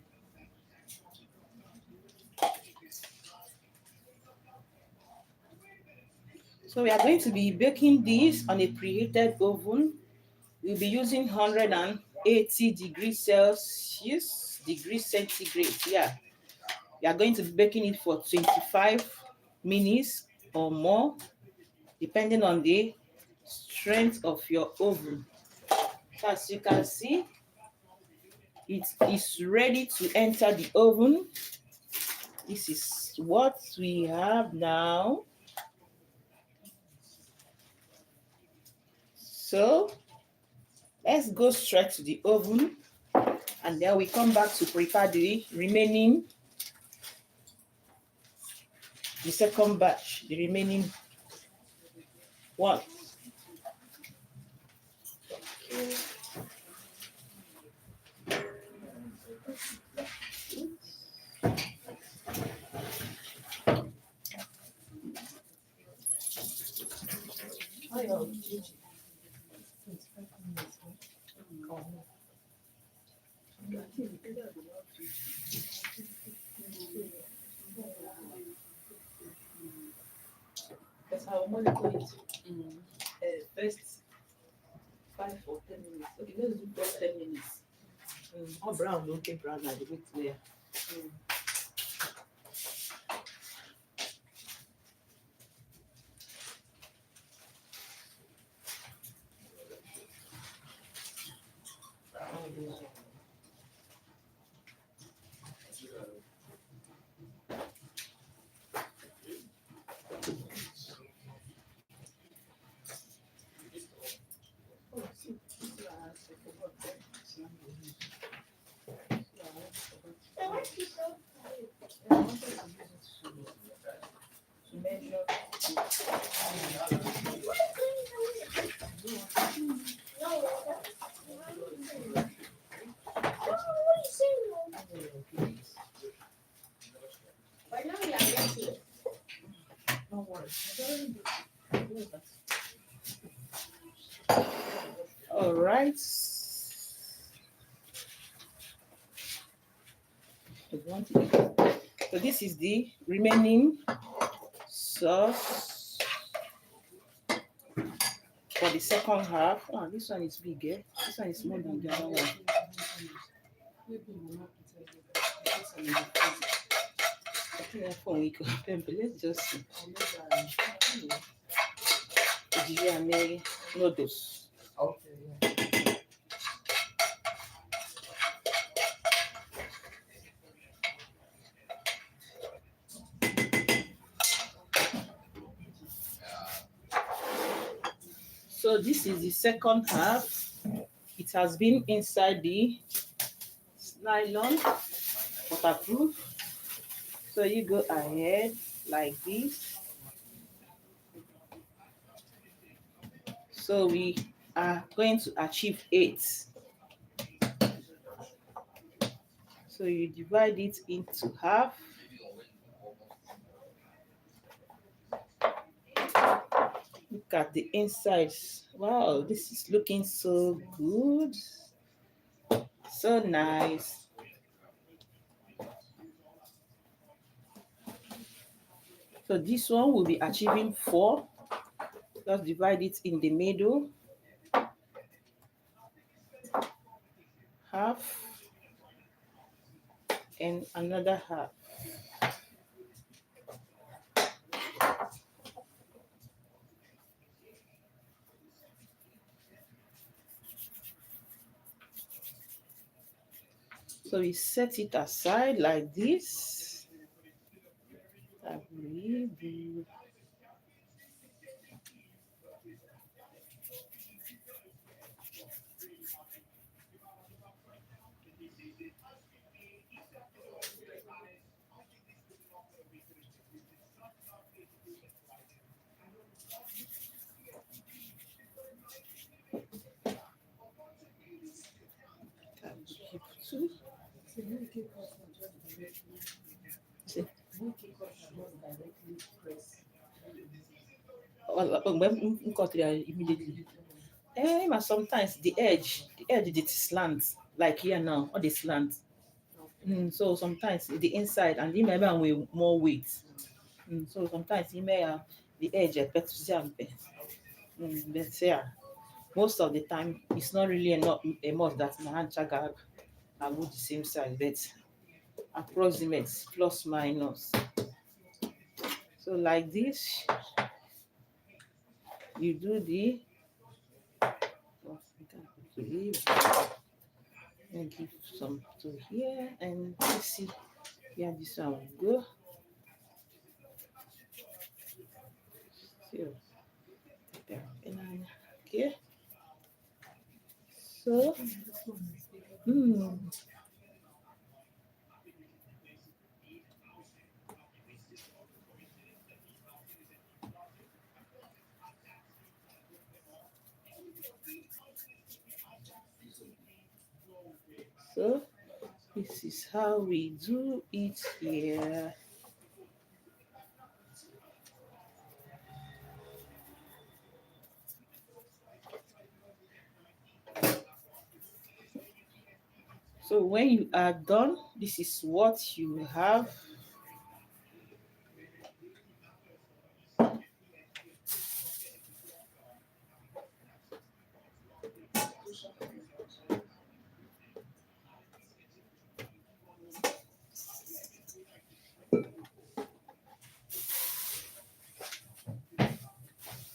So we are going to be baking this on a preheated oven. We'll be using 180 degrees Celsius, degrees centigrade. Yeah, we are going to be baking it for 25 minutes or more, depending on the strength of your oven. So as you can see, it is ready to enter the oven. This is what we have now. So let's go straight to the oven, and then we come back to prepare the remaining, the second batch, the remaining one. That's how I'm gonna put it. First 5 or 10 minutes. Okay, let's do first 10 minutes. Oh, brown, okay, brown, like the bit there. All right. So this is the remaining sauce for the second half. Oh, this one is big, eh? This one is more than the other one. Let's just see. Noodles. Okay, yeah. So this is the second half. It has been inside the nylon, waterproof. So you go ahead like this. So we are going to achieve 8. So you divide it into half. Look at the insides. Wow, this is looking so good. So nice. So this one will be achieving 4. Just divide it in the middle. Half. And another half. So we set it aside like this. That's really good. Keep 2. So milky cups are just directly. See. Milky cups just directly press. When cut it immediately. But sometimes the edge did slant, like here now, all the slant. So sometimes the inside and the maybe with more weight. So sometimes you may have the edge but yeah, most of the time it's not really a must that my hand chaga are both the same size, but approximate plus minus. So like this, you do the and give some to here and let's see where this one will go. So, okay. So, so this is how we do it here. So when you are done, this is what you have.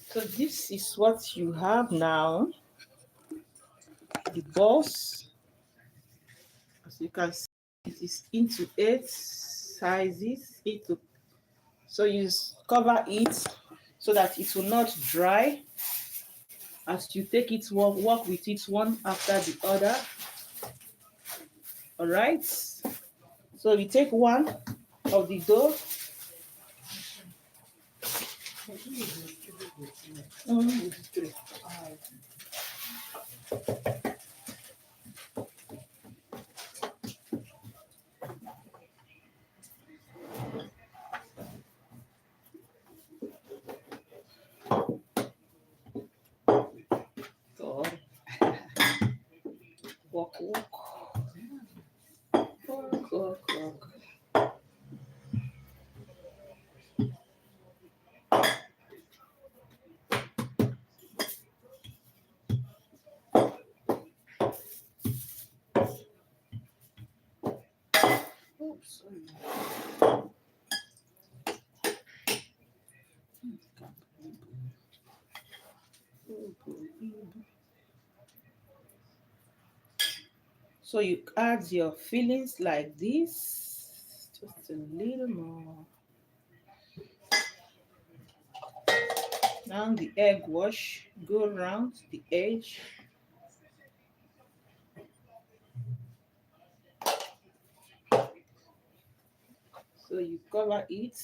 So this is what you have now. The balls, as you can see, it is into 8 sizes. So you cover it so that it will not dry. As you take it, work with it one after the other. All right. So we take one of the dough. God. Walk. Oops, sorry. So you add your fillings like this, just a little more. Now the egg wash, go around the edge. So you cover it.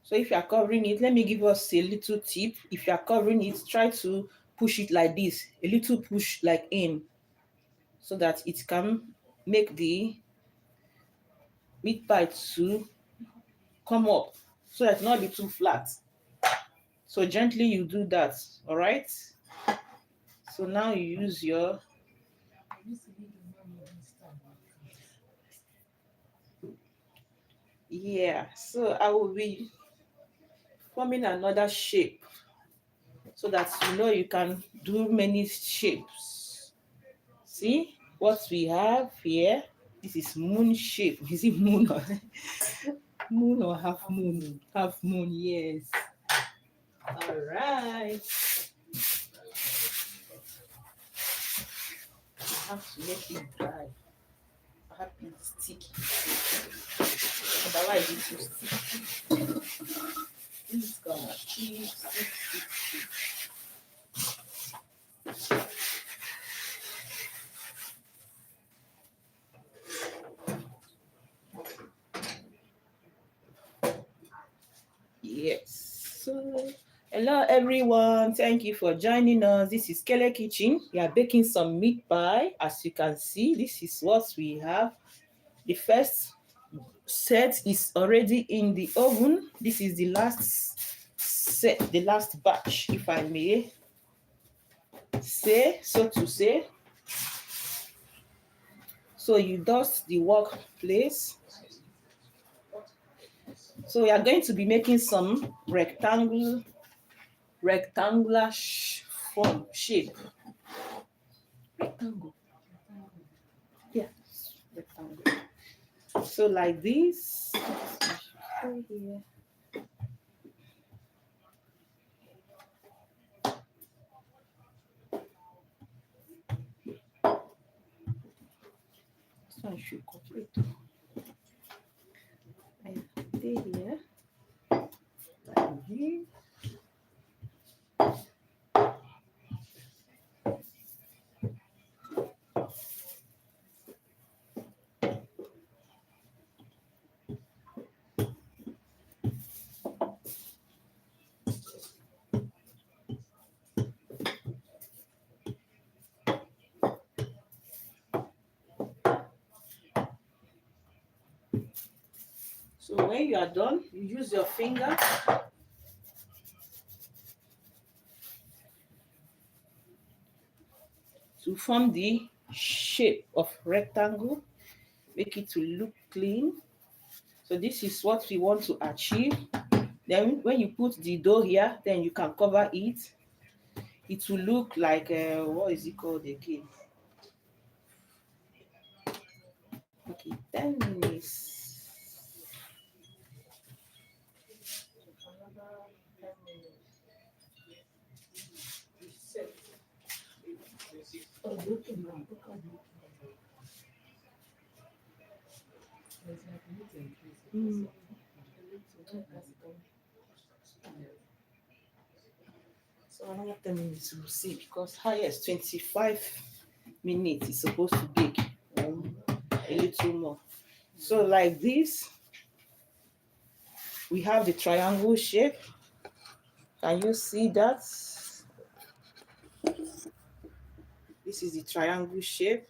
So if you are covering it, let me give us a little tip. If you are covering it, try to push it like this, a little push like in, so that it can make the meat pie to come up, so that it not be too flat. So gently you do that, all right? So now you use your, yeah, so I will be forming another shape so that you can do many shapes. See what we have here? This is moon shape. Is it moon or moon or half moon? Half moon, yes. All right. I have to make it dry. I have it sticky. Otherwise it will stick. It's gonna stick. Yes. So, hello everyone. Thank you for joining us. This is Kele Kitchen. We are baking some meat pie. As you can see, this is what we have. The first set is already in the oven. This is the last set, the last batch, if I may say, so to say. So you dust the workplace. So we are going to be making some rectangular form shape. Rectangle. Yeah, rectangle. So like this. Here. This one should complete. I stay here. Like this. So when you are done, you use your finger to form the shape of rectangle, make it to look clean. So this is what we want to achieve. Then when you put the dough here, then you can cover it. It will look like, what is it called again? Okay, 10 minutes. Another 10 minutes. Reset. Oh, look at that. Look at that. So another 10 minutes we'll see, because highest 25 minutes is supposed to bake, a little more. So like this, we have the triangle shape. Can you see that? This is the triangle shape.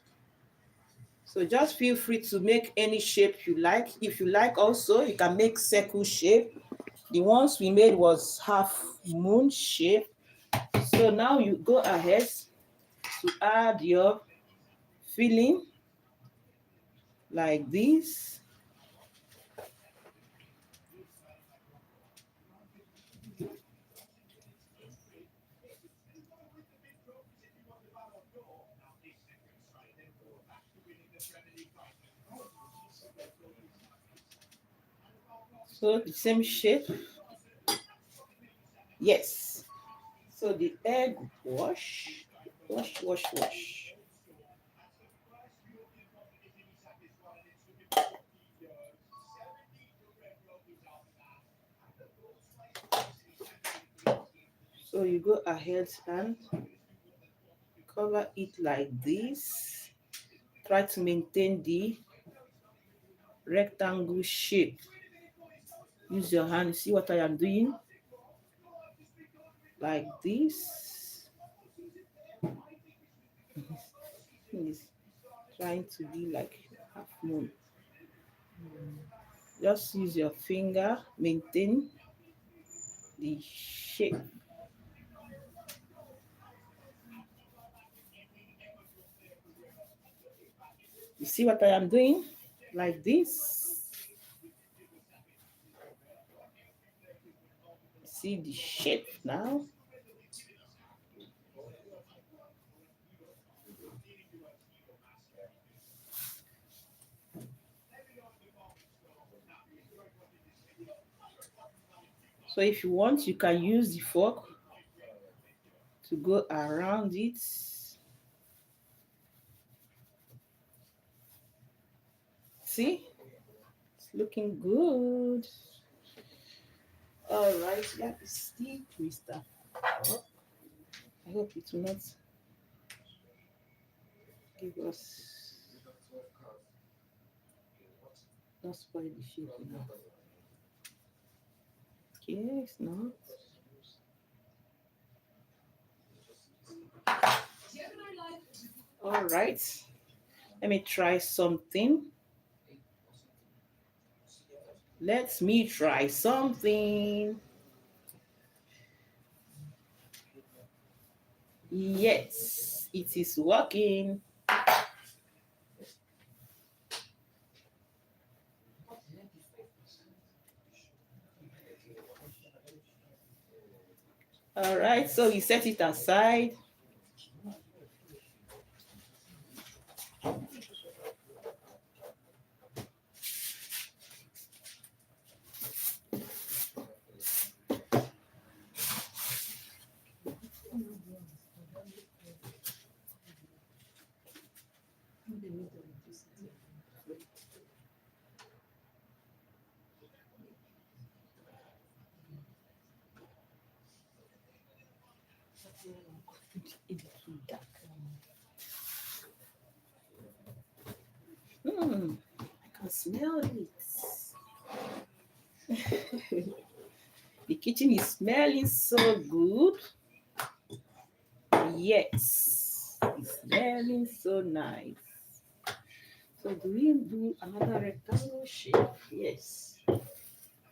So just feel free to make any shape you like. If you like also, you can make circle shape. The ones we made was half moon shape. So now you go ahead to add your filling like this. So the same shape. Yes. So the egg wash, wash, wash, wash. So you go ahead and cover it like this. Try to maintain the rectangle shape. Use your hand. See what I am doing? Like this. It's trying to be like half moon. Just use your finger, maintain the shape. You see what I am doing? Like this. See the shape now? So if you want, you can use the fork to go around it. See? It's looking good. All right, that is the twister. I hope it will not give us, not spoil the shape now. Okay, it's not. All right, let me try something. Let me try something. Yes, it is working. All right, so we set it aside. I can smell it. The kitchen is smelling so good. Yes, it's smelling so nice. So do we do another rectangle shape? Yes.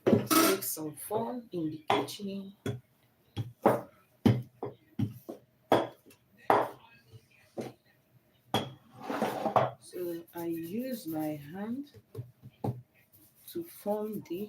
Let's make some fun in the kitchen. So I use my hand to form the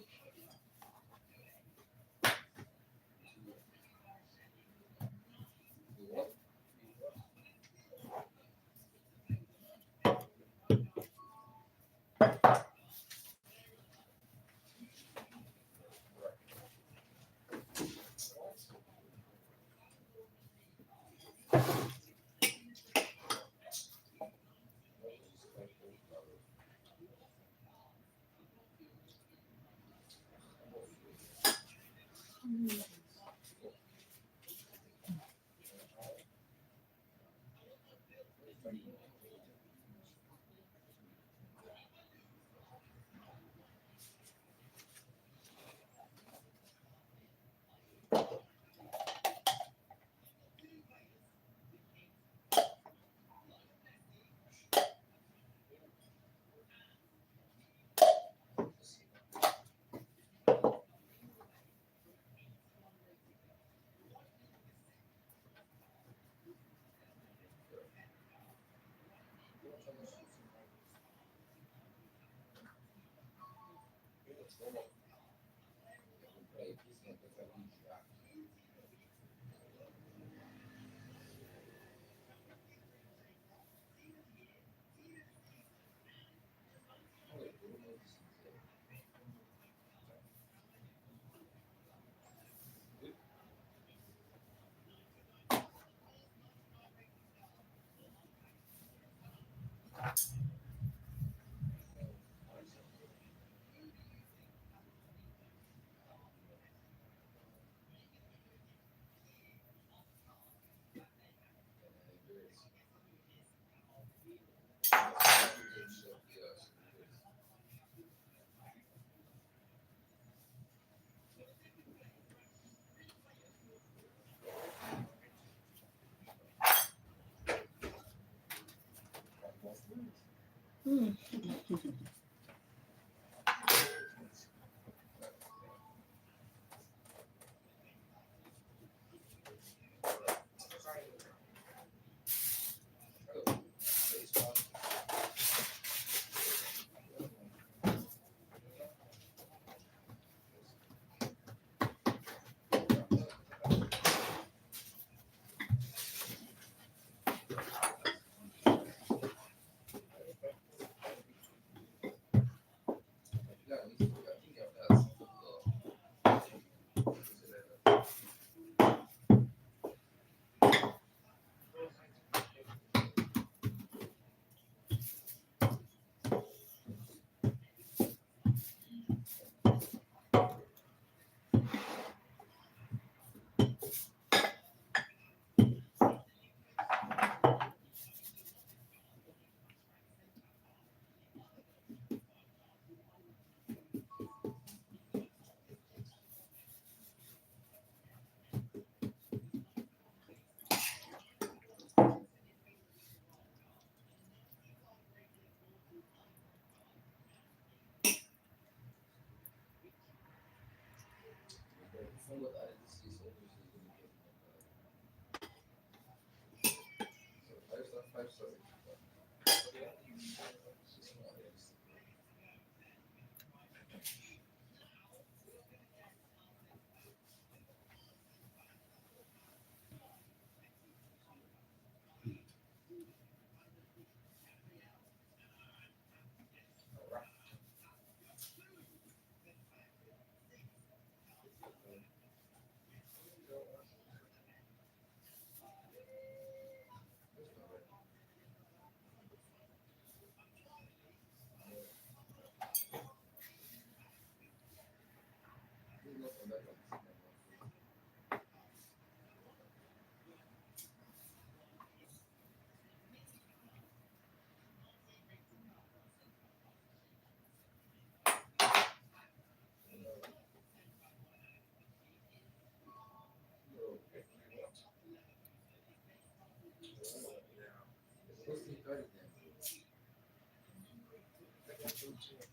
Mm.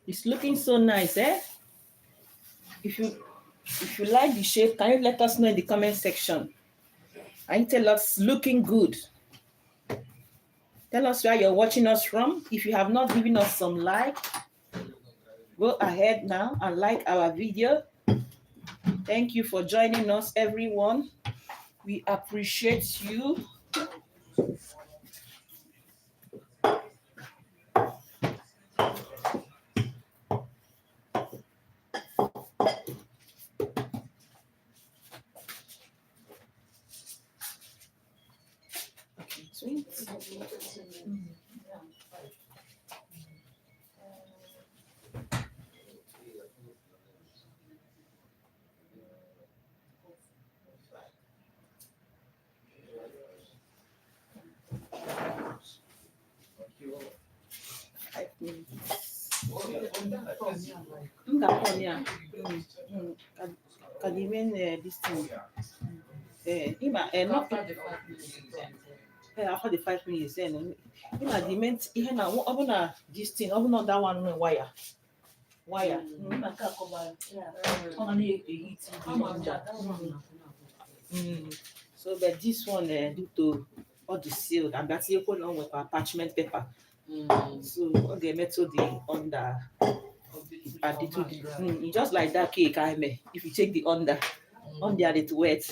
It's looking so nice, eh? If you like the shape, can you let us know in the comment section? And tell us looking good. Tell us where you're watching us from. If you have not given us some like, go ahead now and like our video. Thank you for joining us, everyone. We appreciate you. Sweet. This thing. Not after the 5 minutes, then the meant ihe na ọbụna this thing, ọbụna that one nwe wire. Wire. So but this one due to all the sealed and that's equal on with our parchment paper. So okay, metal the under just like that cake I made. If you take the under it wet.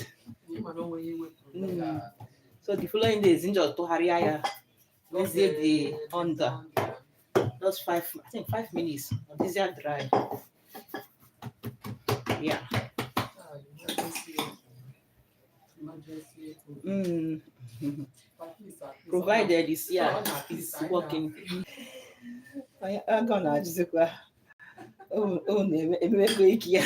So the following day is in just to hurry let's say the under just 5 minutes. These are dry. Yeah. emergency. Mm. At least, Provided it's it's working. I'm gonna just oh, never ike ya.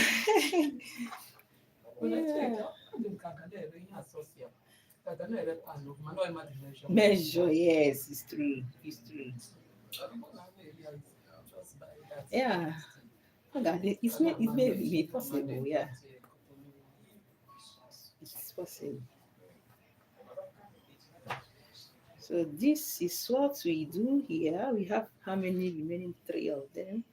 Measure, yes, it's true. It's true. Yeah. It's maybe possible, yeah. It's possible. So this is what we do here. We have how many remaining? 3 of them.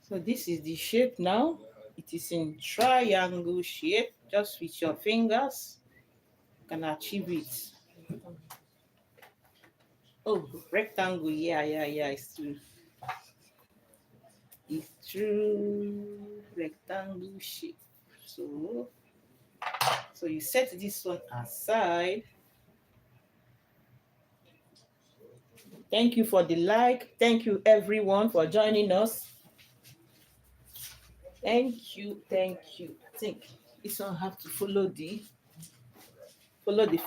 So this is the shape now. It is in triangle shape. Just with your fingers, you can achieve it. Oh, rectangle. Yeah. It's true. It's true. Rectangle shape. So you set this one aside. Thank you for the like. Thank you everyone for joining us. Thank you. I think this one have to follow the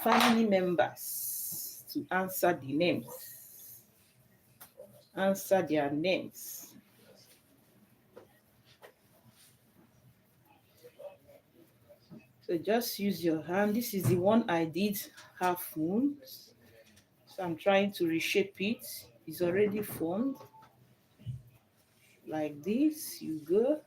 family members to answer the names. Answer their names. So just use your hand. This is the one I did half moon. So I'm trying to reshape it. It's already formed. Like this, you go.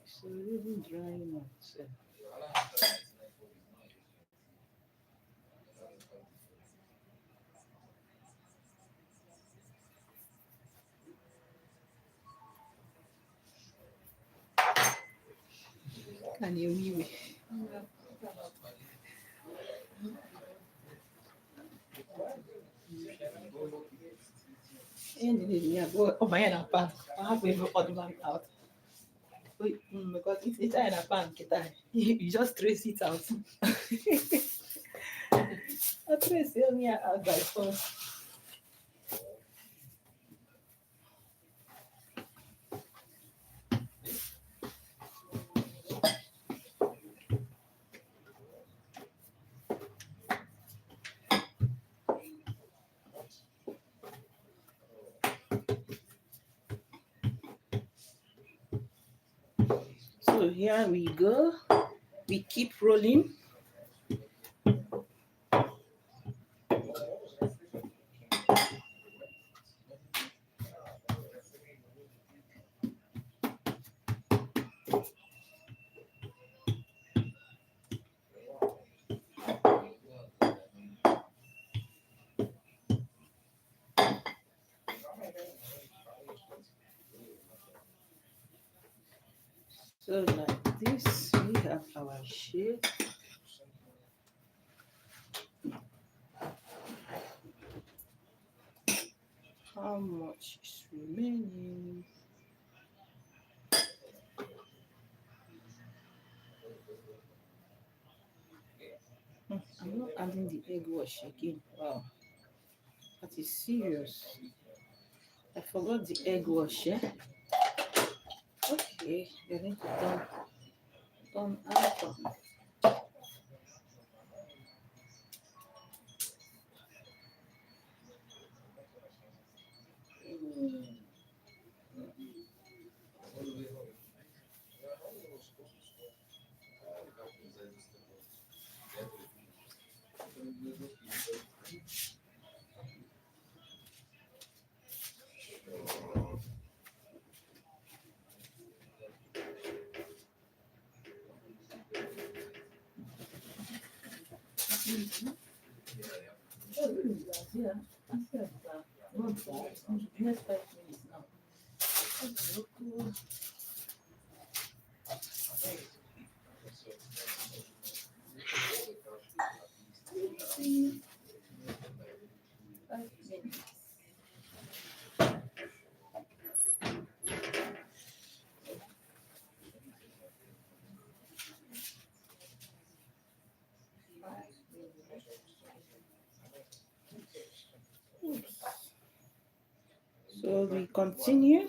So really drying out. So. Can you hear me? Oh my God, I have to put the man out. Because it's in a pan, you just trace it out. I trace it out by force. So here we go. We keep rolling. So like this, we have our shape. How much is remaining? I'm not adding the egg wash again. Wow, that is serious. I forgot the egg wash, yeah? Okay, you're going to turn alcohol. Yeah, I said that. Not that. Next 5 minutes now. So we continue.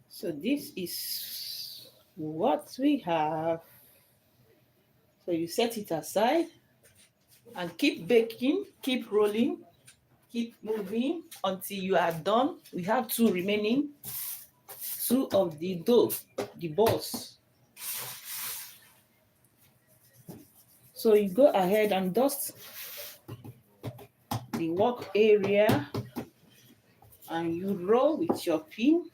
So this is what we have. So you set it aside and keep baking, keep rolling, keep moving until you are done. We have two remaining, two of the dough, the balls. So you go ahead and dust the work area and you roll with your pin.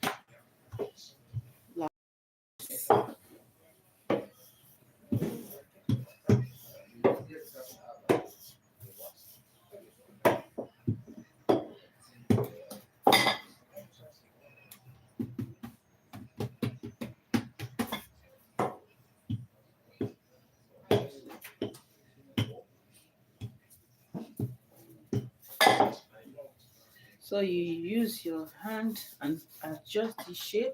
So you use your hand and adjust the shape.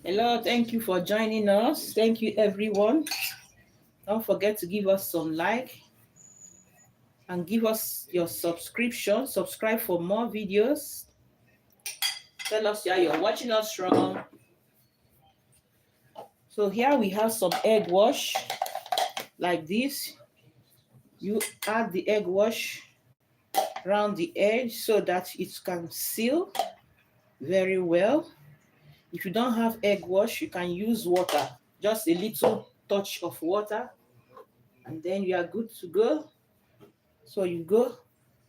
Hello, thank you for joining us. Thank you, everyone. Don't forget to give us some like and give us your subscription. Subscribe for more videos. Tell us where you're watching us from. So here we have some egg wash like this. You add the egg wash around the edge so that it can seal very well. If you don't have egg wash, you can use water, just a little touch of water, and then you are good to go. So you go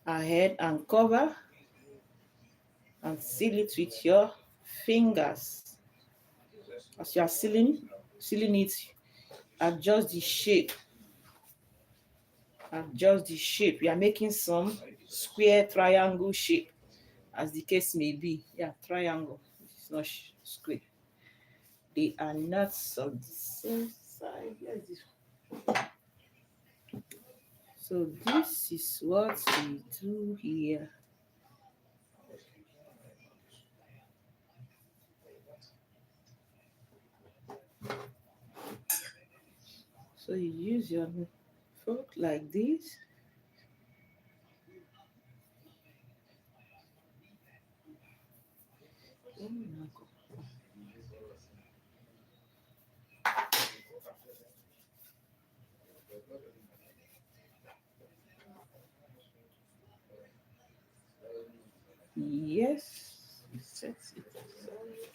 ahead and cover and seal it with your fingers. As you are sealing it, adjust the shape. Adjust the shape. You are making some square, triangle shape, as the case may be. Yeah, triangle. It's not square. They are not of the same side. Yes, this. So this is what we do here. So you use your fork like this. Yes, set it aside.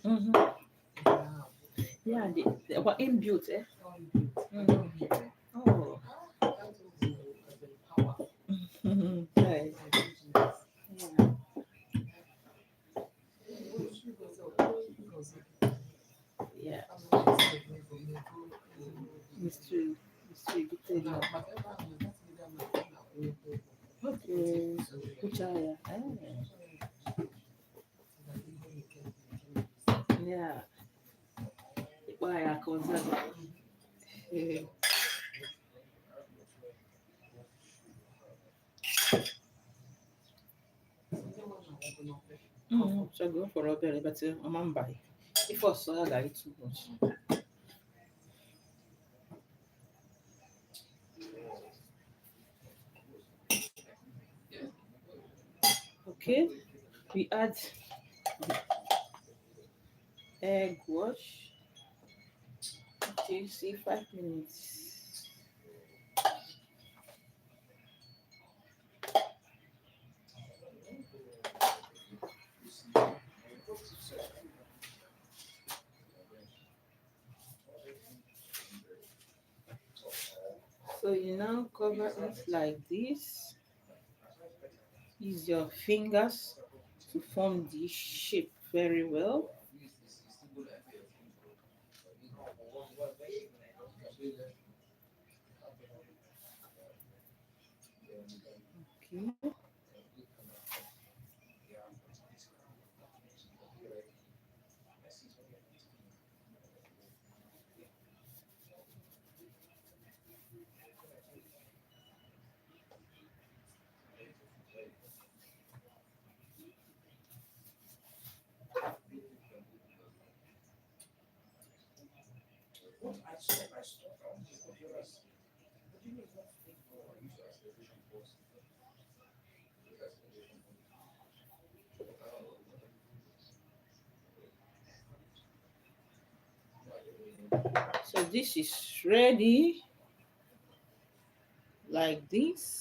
Mm-hmm. Yeah, they were inbuilt, eh? Mm-hmm. Oh. Right. Yeah. Mystery. Okay. Kuchaya. Yeah. Why I concerned. So go for a better, but I'm by. If I saw that too much. Okay, we add egg wash. you see 5 minutes. So you now cover it like this. Use your fingers to form the shape very well. Okay. So this is ready like this.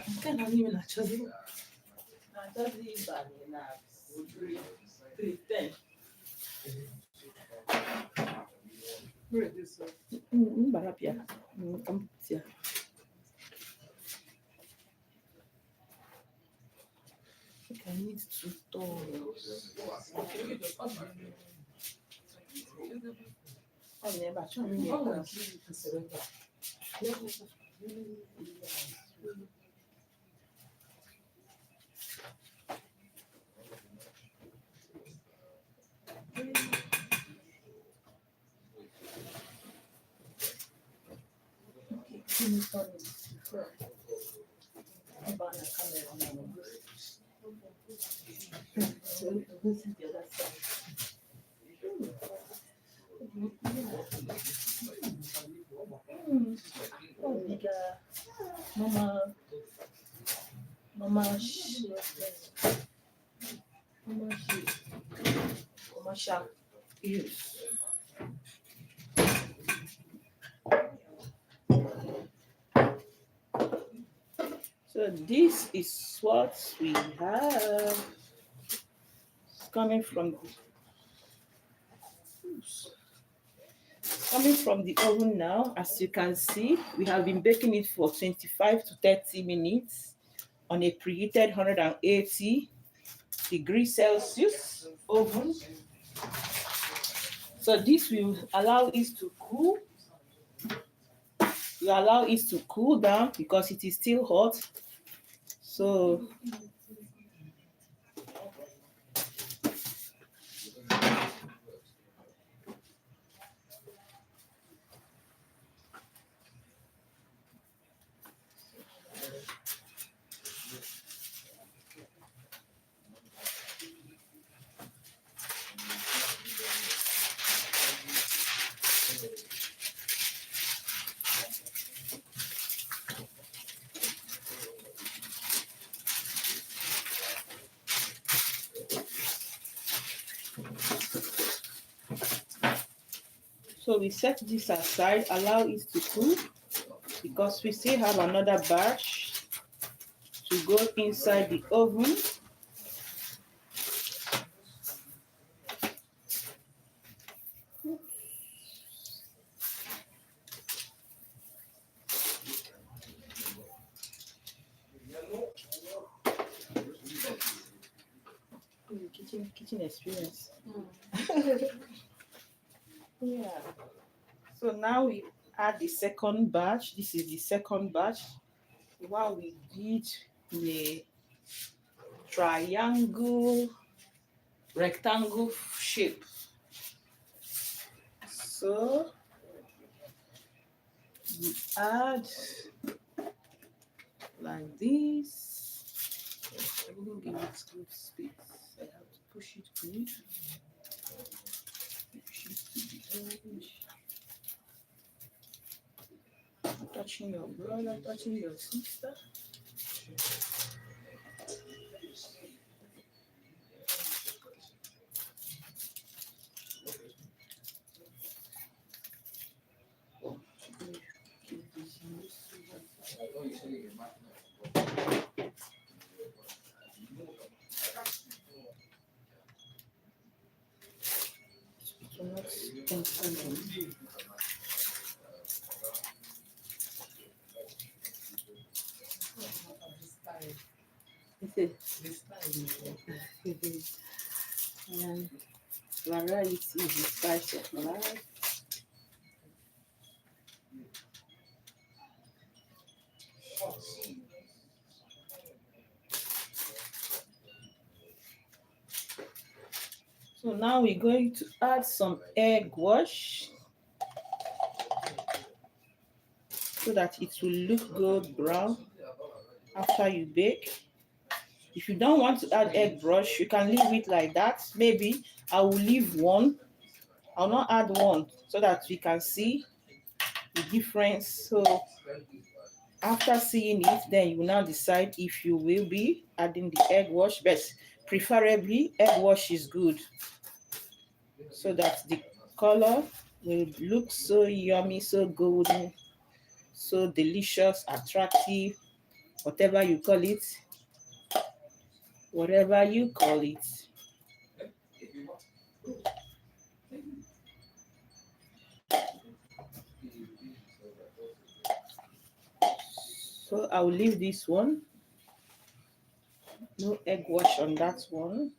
Nke na n'ime na-achọzi ịbanye na 310. Where this one? Mbarapịa. Mpịa. I need to tons. Ọ na-ebe achọ m ihe. Commercial use. So this is what we have. It's coming from the oven now. As you can see, we have been baking it for 25 to 30 minutes on a preheated 180 degrees Celsius oven. So this will allow it to cool. You allow it to cool down because it is still hot. So So we set this aside, allow it to cool, because we still have another batch to go inside the oven. Kitchen experience. Yeah. So now we add the second batch. This is the second batch. The one we did in a triangle, rectangle shape. So we add like this. I didn't give it good space. I have to push it good. Push it to the edge. Touching your brother, touching your sister. So let's enter them. And variety is the spice of life. So now we're going to add some egg wash so that it will look good brown after you bake. If you don't want to add egg wash, you can leave it like that. Maybe I will leave one. I'll not add one so that we can see the difference. So after seeing it, then you will now decide if you will be adding the egg wash. But preferably, egg wash is good so that the color will look so yummy, so golden, so delicious, attractive, whatever you call it. Whatever you call it. So I will leave this one. No egg wash on that one.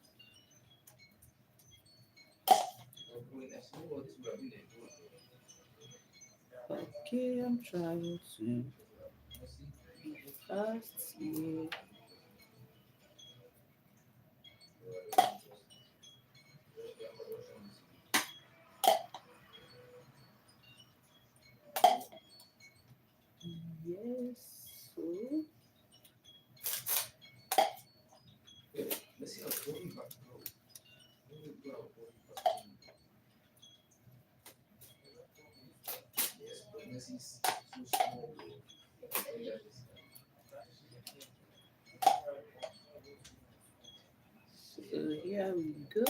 Okay, I'm trying to be fast here. Yes, so here we go.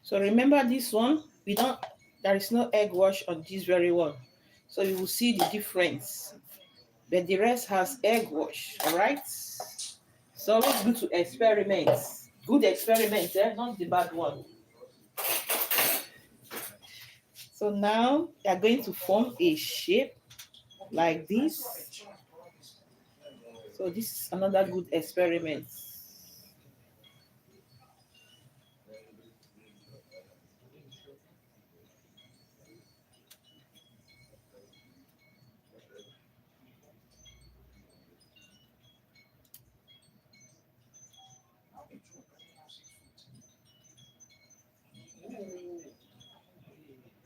So remember this one, there is no egg wash on this very one. So you will see the difference. But the rest has egg wash, all right? So always good to experiment. Good experiment, not the bad one. So now you are going to form a shape like this. So this is another good experiment.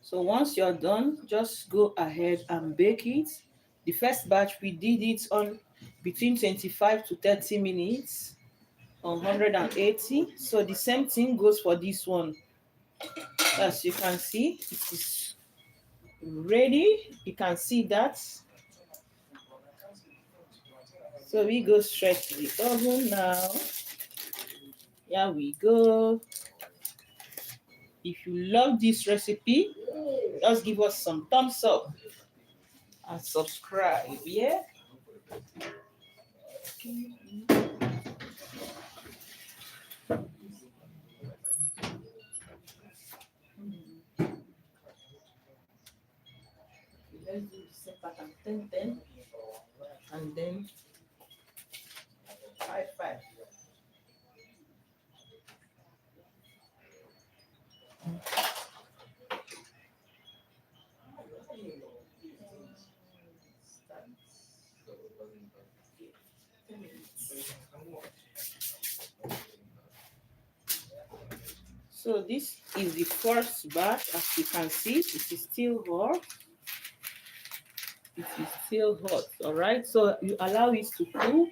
So once you're done, just go ahead and bake it. The first batch, we did it on between 25 to 30 minutes on 180. So the same thing goes for this one. As you can see, it is ready. You can see that. So we go straight to the oven now. Here we go. If you love this recipe, just give us some thumbs up and subscribe, yeah? Let's do the same pattern, 10, 10, and then 5, 5. So So this is the first batch. As you can see, it is still hot. It is still hot. All right. So you allow it to cool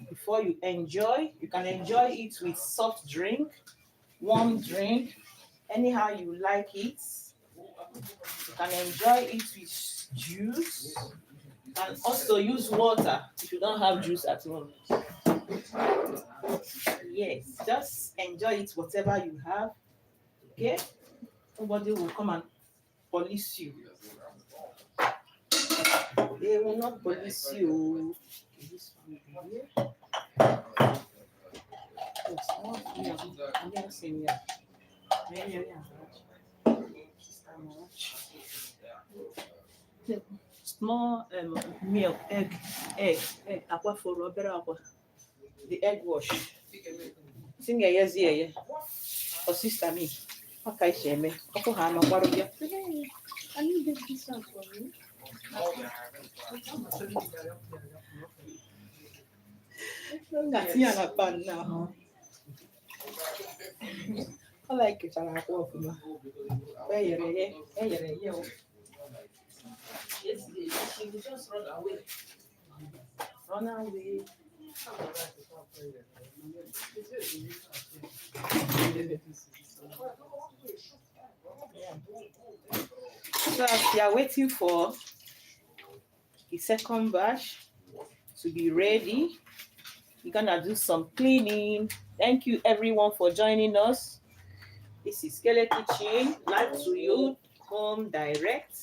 before you enjoy. You can enjoy it with soft drink, warm drink, anyhow you like it. You can enjoy it with juice. You can also use water if you don't have juice at home. Yes, just enjoy it, whatever you have. Okay? Nobody will come and police you. They will not police you. This one here. Small milk, egg, aqua for rubber aqua. The egg wash. Sing a yes, yeah. Or sister me. Okay, shame me. Ako hano, what Can you get this one for me? na pan now. I like it. I like it. Yesterday, she would just run away. Run away. Yeah. So as you are waiting for the second batch to be ready, we're gonna do some cleaning. Thank you everyone for joining us. This is Kele Kitchen, live to you, home direct.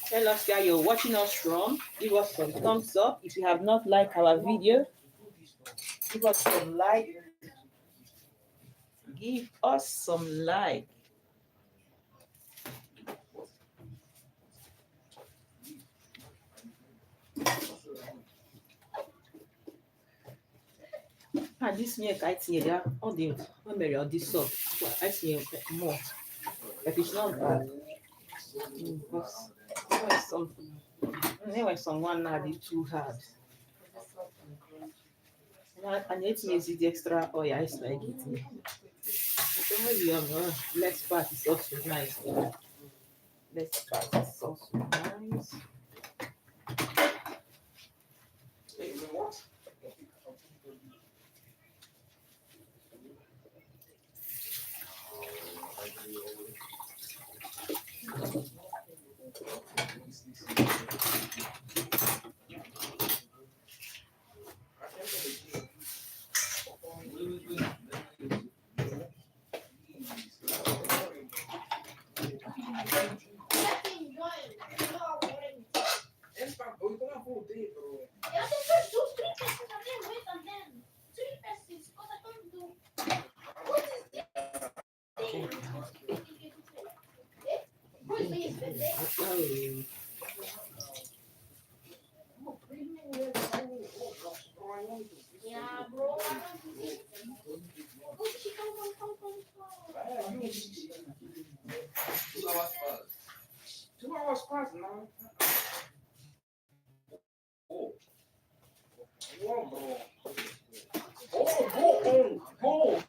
Tell us where you're watching us from. Give us some thumbs up. If you have not liked our video, give us some like. Give us some like. This milk I see there, all the all this sauce. I see more. If it's not bad. Anyway, someone now did too hard. And it means the extra oil. It's like it. So maybe less part is also nice. Less part is also nice. Yeah, bro. 2 hours past now. Oh. Whoa, bro. Oh, go, bro.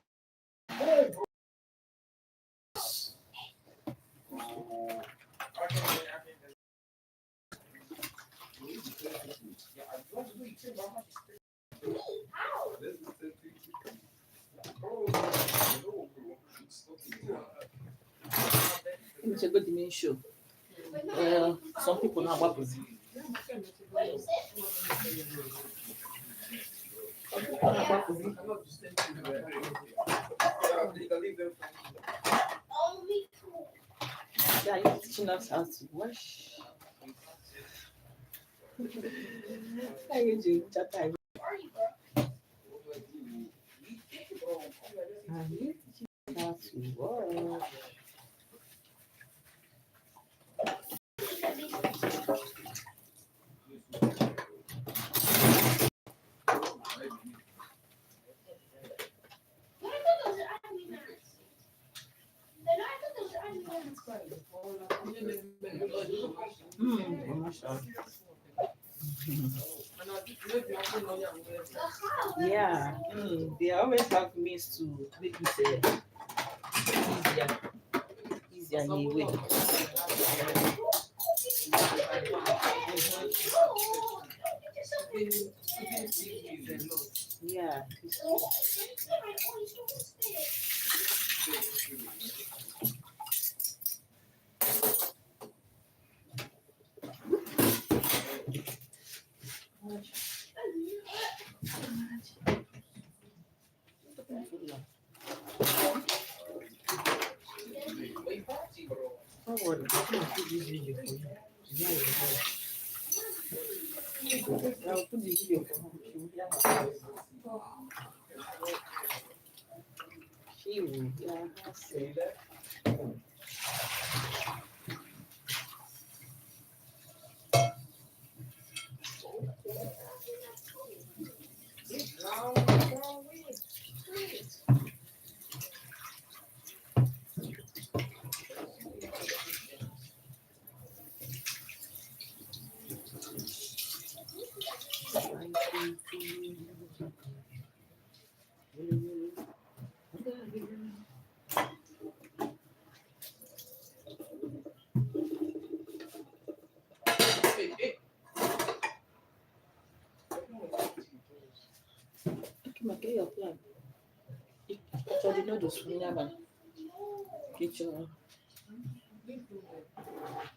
It's a good dimension. Some people know what was. Yeah, you're teaching us how to wash. I need you to time. I need you how to wash. And I think maybe I don't know your Yeah, they always have means to make it easier, easier in a way. Yeah, don't worry, I'm gonna put this video for you. Yeah, I'll put the video for her. She will hear herself. Okay, ma, get your plan. So the noodles from Yaba. Get your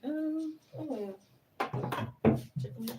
oh well. Check on the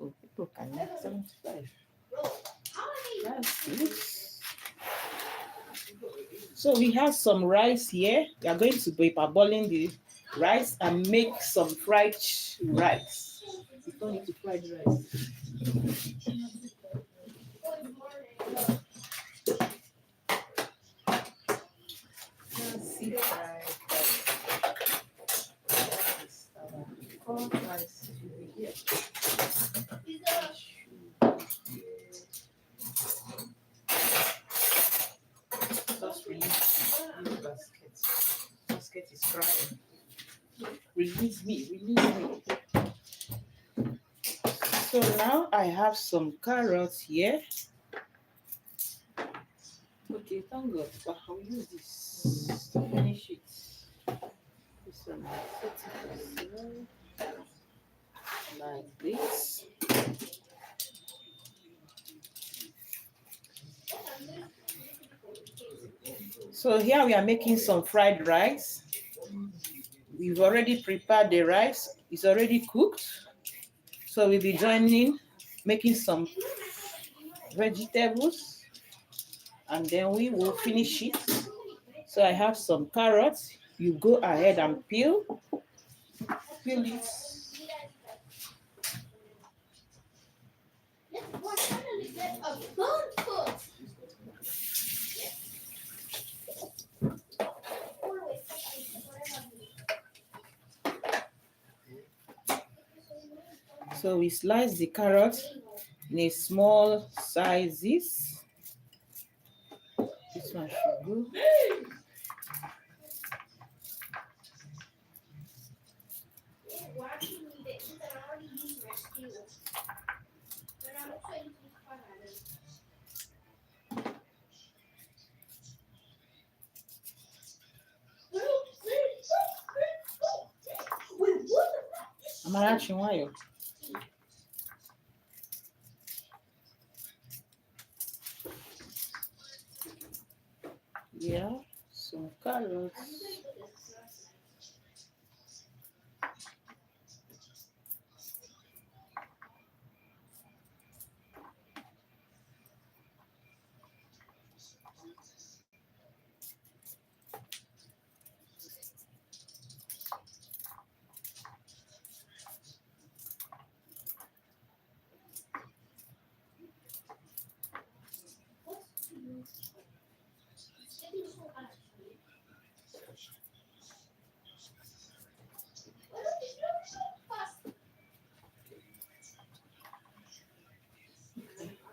Oh, people can make 75. That's good. So we have some rice here. We are going to be parboiling the rice and make some fried rice. We turn it to fried rice. See fried rice. That is our corn rice should be here. Just release basket. Basket is crying. Release me, release me. So now I have some carrots here. Okay, thank God. But I'll use this to finish it. This one I set it aside like this. So here we are making some fried rice. We've already prepared the rice. It's already cooked. So we'll be joining, making some vegetables, and then we will finish it. So I have some carrots. You go ahead and peel it. So we slice the carrot in a small sizes. This one should go. Amarachi Wayo. Yeah, some carrots.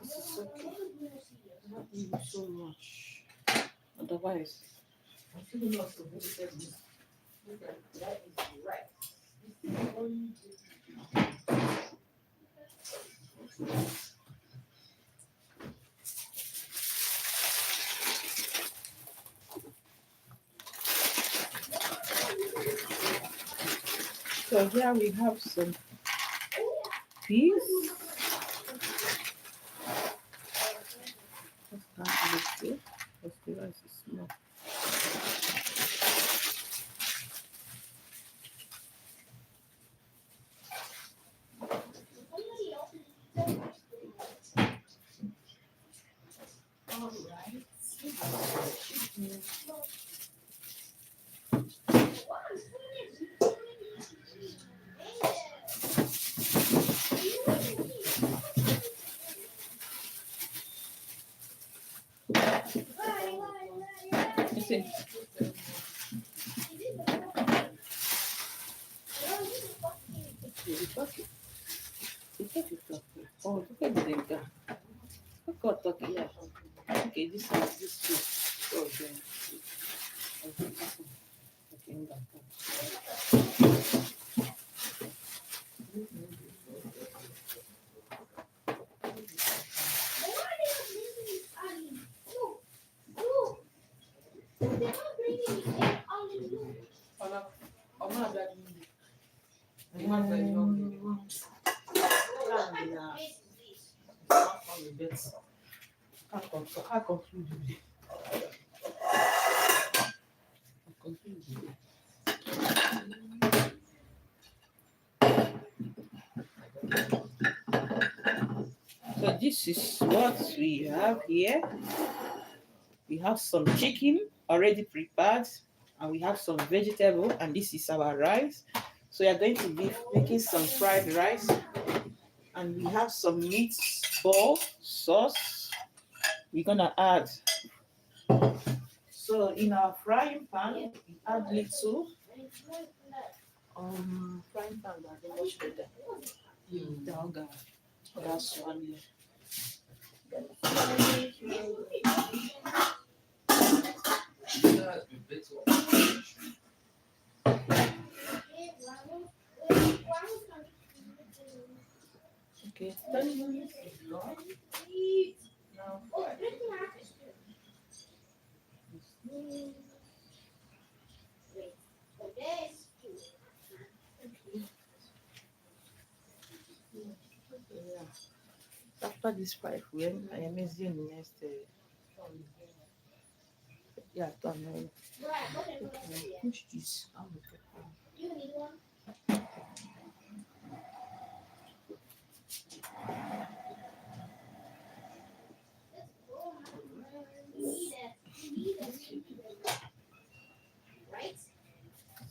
This is okay. Not even so much. Otherwise, I feel lots of vegetables. That is right. So here we have some peas. Let's start with this because the rice is small. Listen. Oh, look at the guy. Look at the guy. Okay, this is this too. Okay. I conclude. So this is what we have here. We have some chicken already prepared, and we have some vegetable, and this is our rice. So we are going to be making some fried rice, and we have some meat ball sauce we're gonna add. So in our frying pan, we add little frying pan that they wash better. That's one. That has been better. Okay. 10 minutes is long. Now fry. Yeah. After this five, when I am using next, yeah, done. Push this.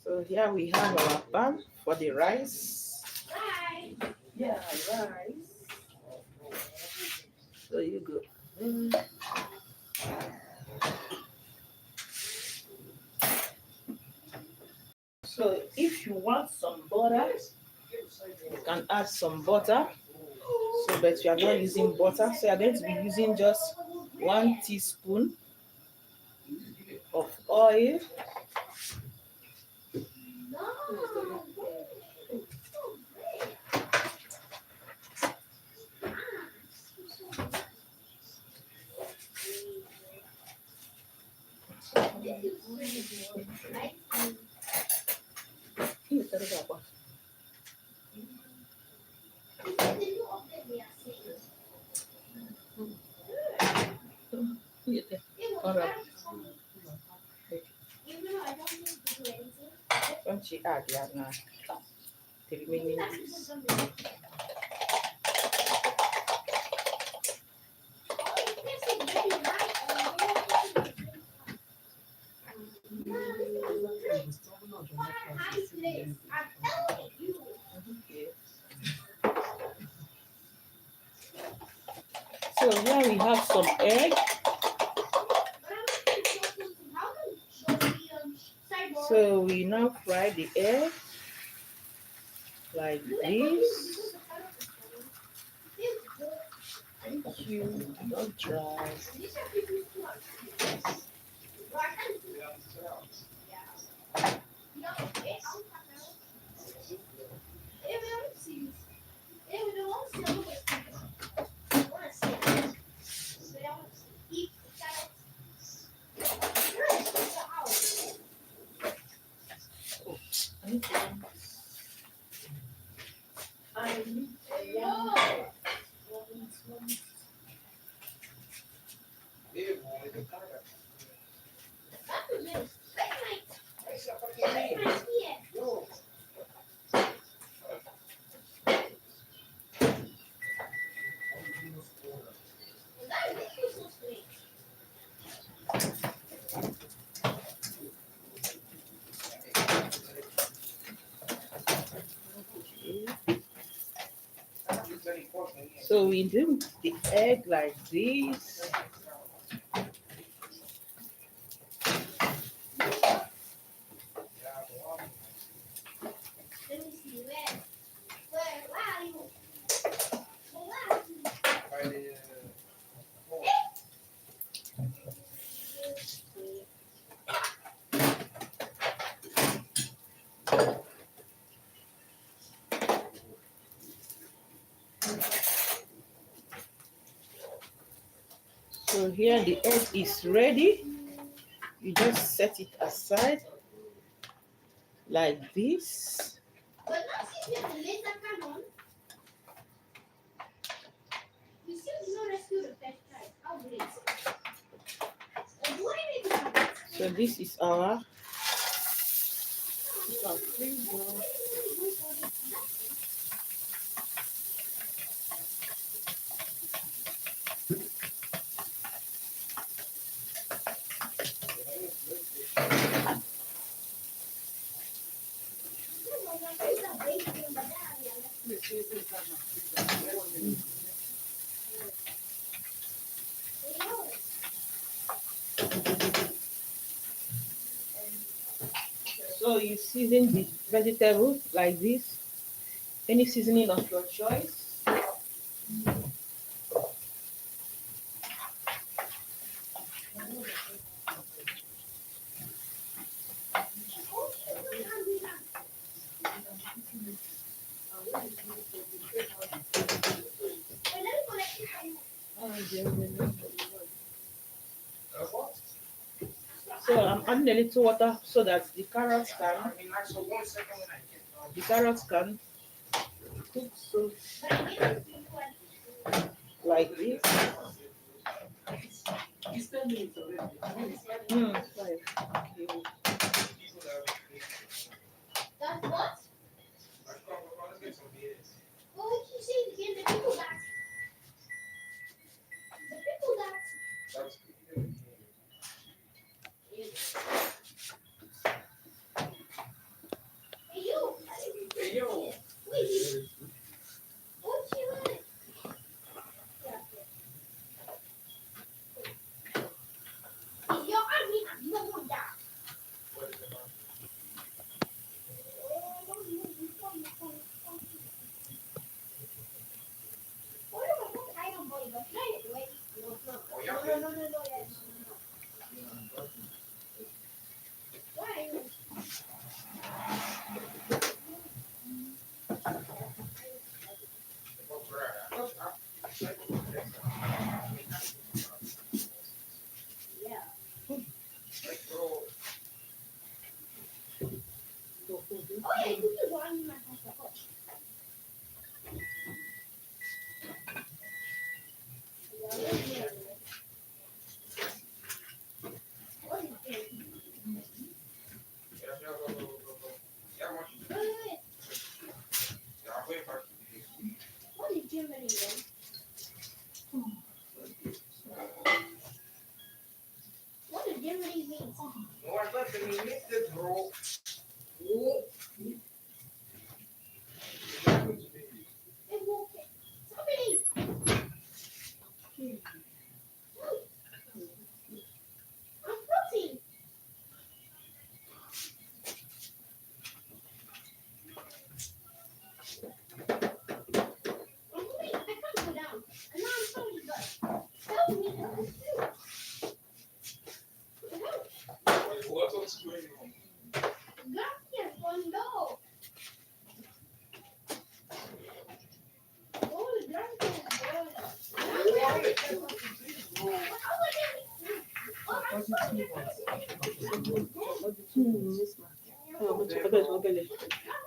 So here we have our pan for the rice. Yeah, rice. So you go. So if you want some butter, you can add some butter. So, but we are not using butter. So you are going to be using just 1 teaspoon of oil. Don't you add that now? The remaining juice. So here we have some egg. So we now fry the egg like this. Thank you. Don't try. So we do the egg like this. So here the egg is ready. You just set it aside like this. So this is our So you season the vegetable like this. Any seasoning of your choice. So I'm adding a little water so that the carrots can cook so like this. It's 10 minutes already. Fine. Okay. That's what? What would you say again? The people that. The people that. Hey, you. Hey, yo. Wait. What you want? Yeah. Hey, yo, I mean, I'm not that. What is Germany then? What does Germany mean? It will somebody. I'm protein. I can't go down. And now I'm so good. Help me. What's going on? Gracias, Fondo. Oh, gracias.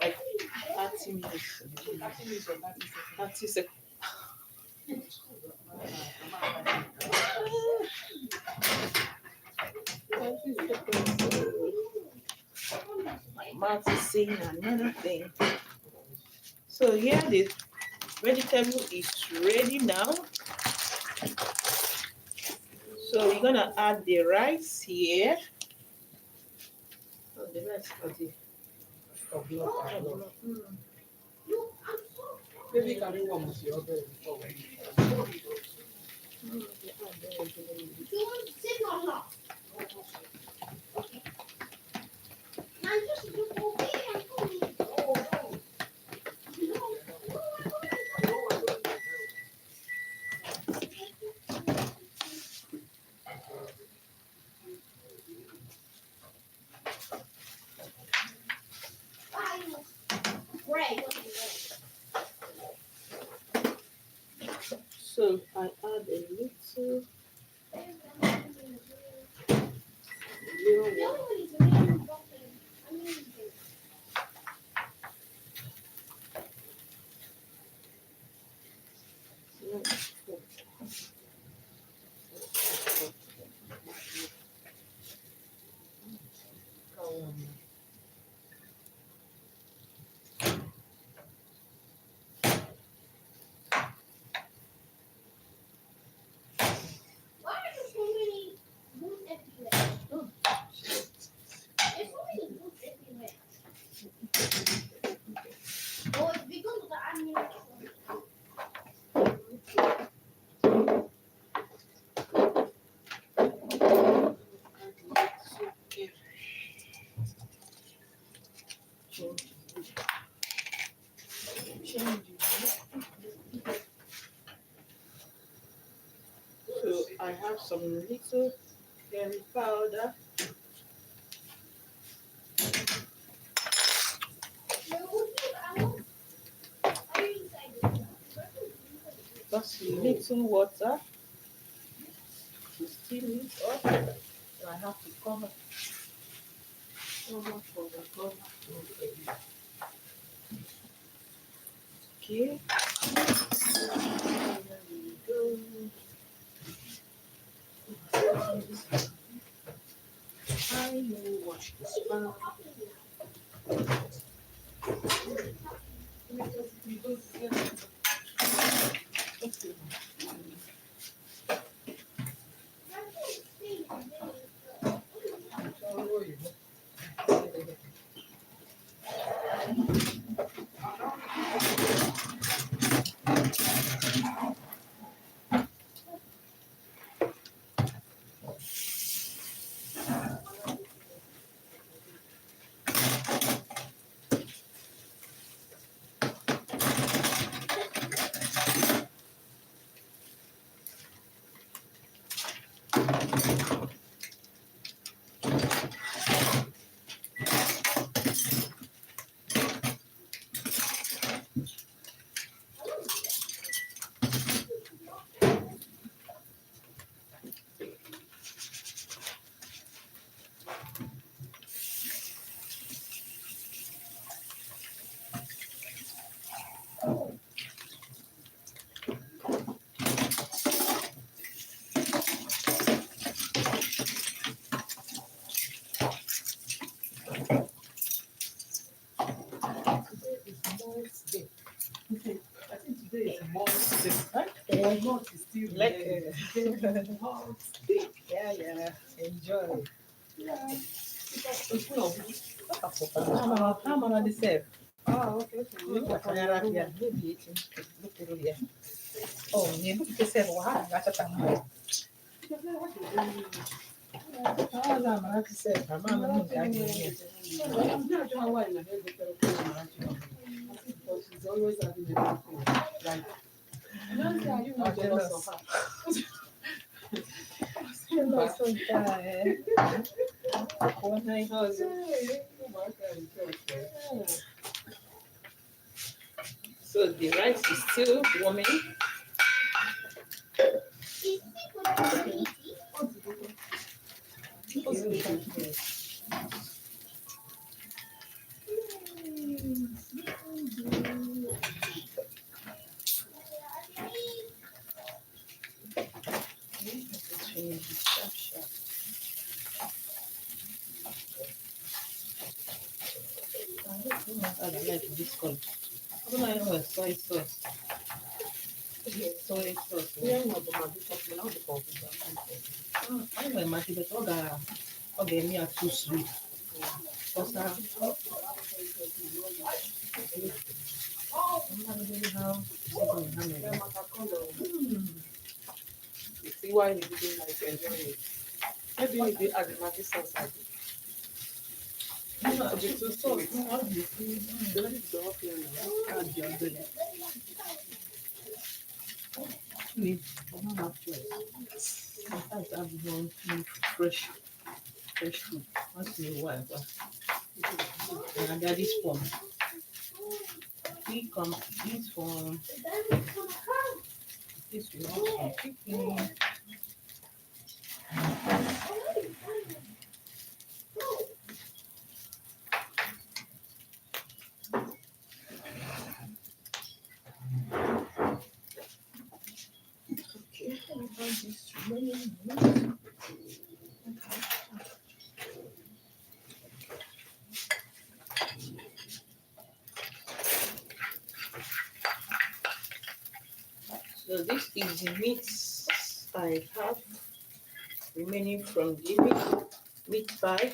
Like 30 minutes. 30 seconds. My mouth is saying another thing. So here the vegetable is ready now. So we're gonna add the rice here. Oh, the rice for the Maybe carry one with your other before we So I add a little I have some little curry powder. Just a little water to steam it up. So I have to cover for the cover. Okay. There we go. I will wash this pan. I think today is Mom's day. Huh? The month is still Like, there. Mom's day. yeah. Enjoy. Yeah. It's full of it. How many deserve? Ah, okay. Oh, you look at the wow, that's a time. I'm not sure why in the head because she's always having everything. Like, Nancy, are you not jealous of her? So the rice is still warming. I like this color. I don't know soy sauce. Soy sauce. Yeah, no, but my because when I was I know Maggi, but okay, me are too sweet. Because I'm not really how you see why he didn't like enjoy it. Maybe he did add the magic sauce. To be too sweet. Don't leave the off here now. Add the other. I don't have choice. Sometimes I want fresh food once in a while. But and daddy's from we complete from this we want some chicken. Okay, let me find this remaining. So this is the meat I have remaining from the meat pie.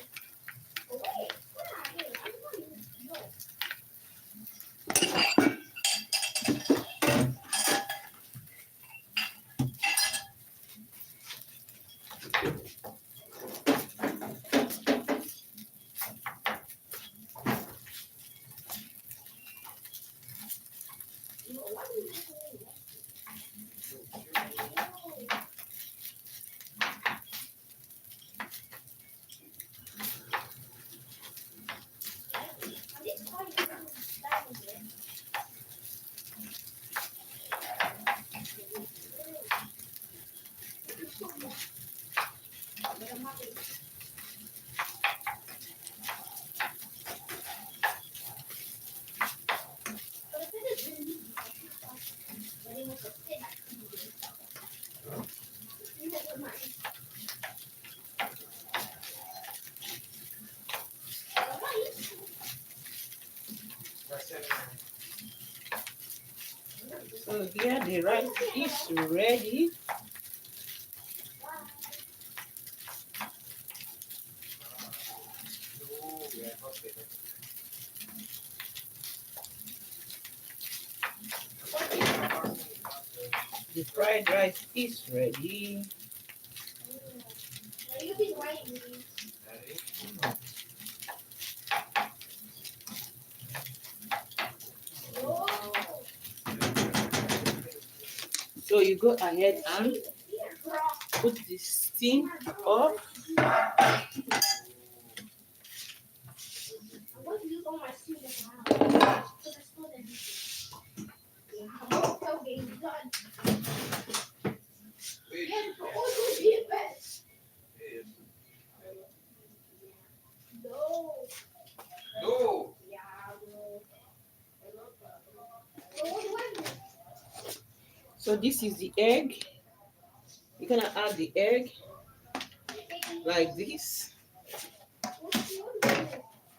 So here the rice is ready. The fried rice is ready. So you go ahead and put the steam up. No. So this is the egg. You're gonna add the egg like this,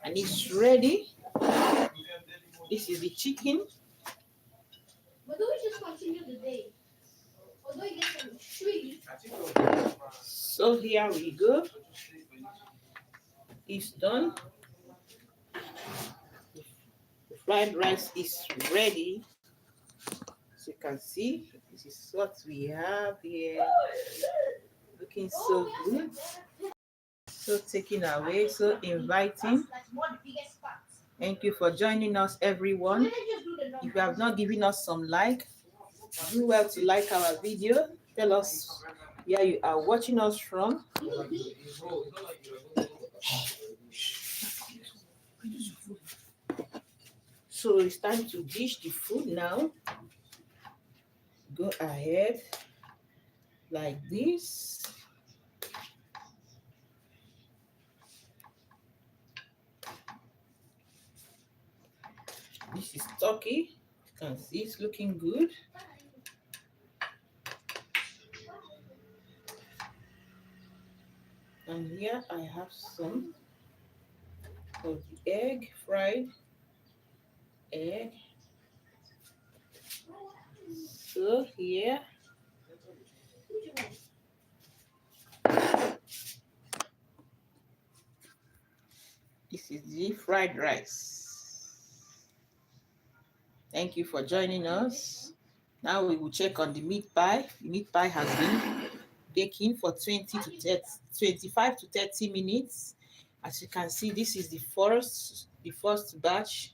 and it's ready. This is the chicken. But do we just continue the day? Or do we get some trees? So here we go. It's done. The fried rice is ready. As you can see, this is what we have here. Looking so good. So taking away, so inviting. Thank you for joining us, everyone. If you have not given us some like, do well to like our video. Tell us where you are watching us from. So it's time to dish the food now. Go ahead like this. This is turkey. You can see it's looking good. And here I have some of the egg, fried egg. So here, this is the fried rice. Thank you for joining us. Now we will check on the meat pie. The meat pie has been baking for 20 to 30, 25 to 30 minutes. As you can see, this is the first batch.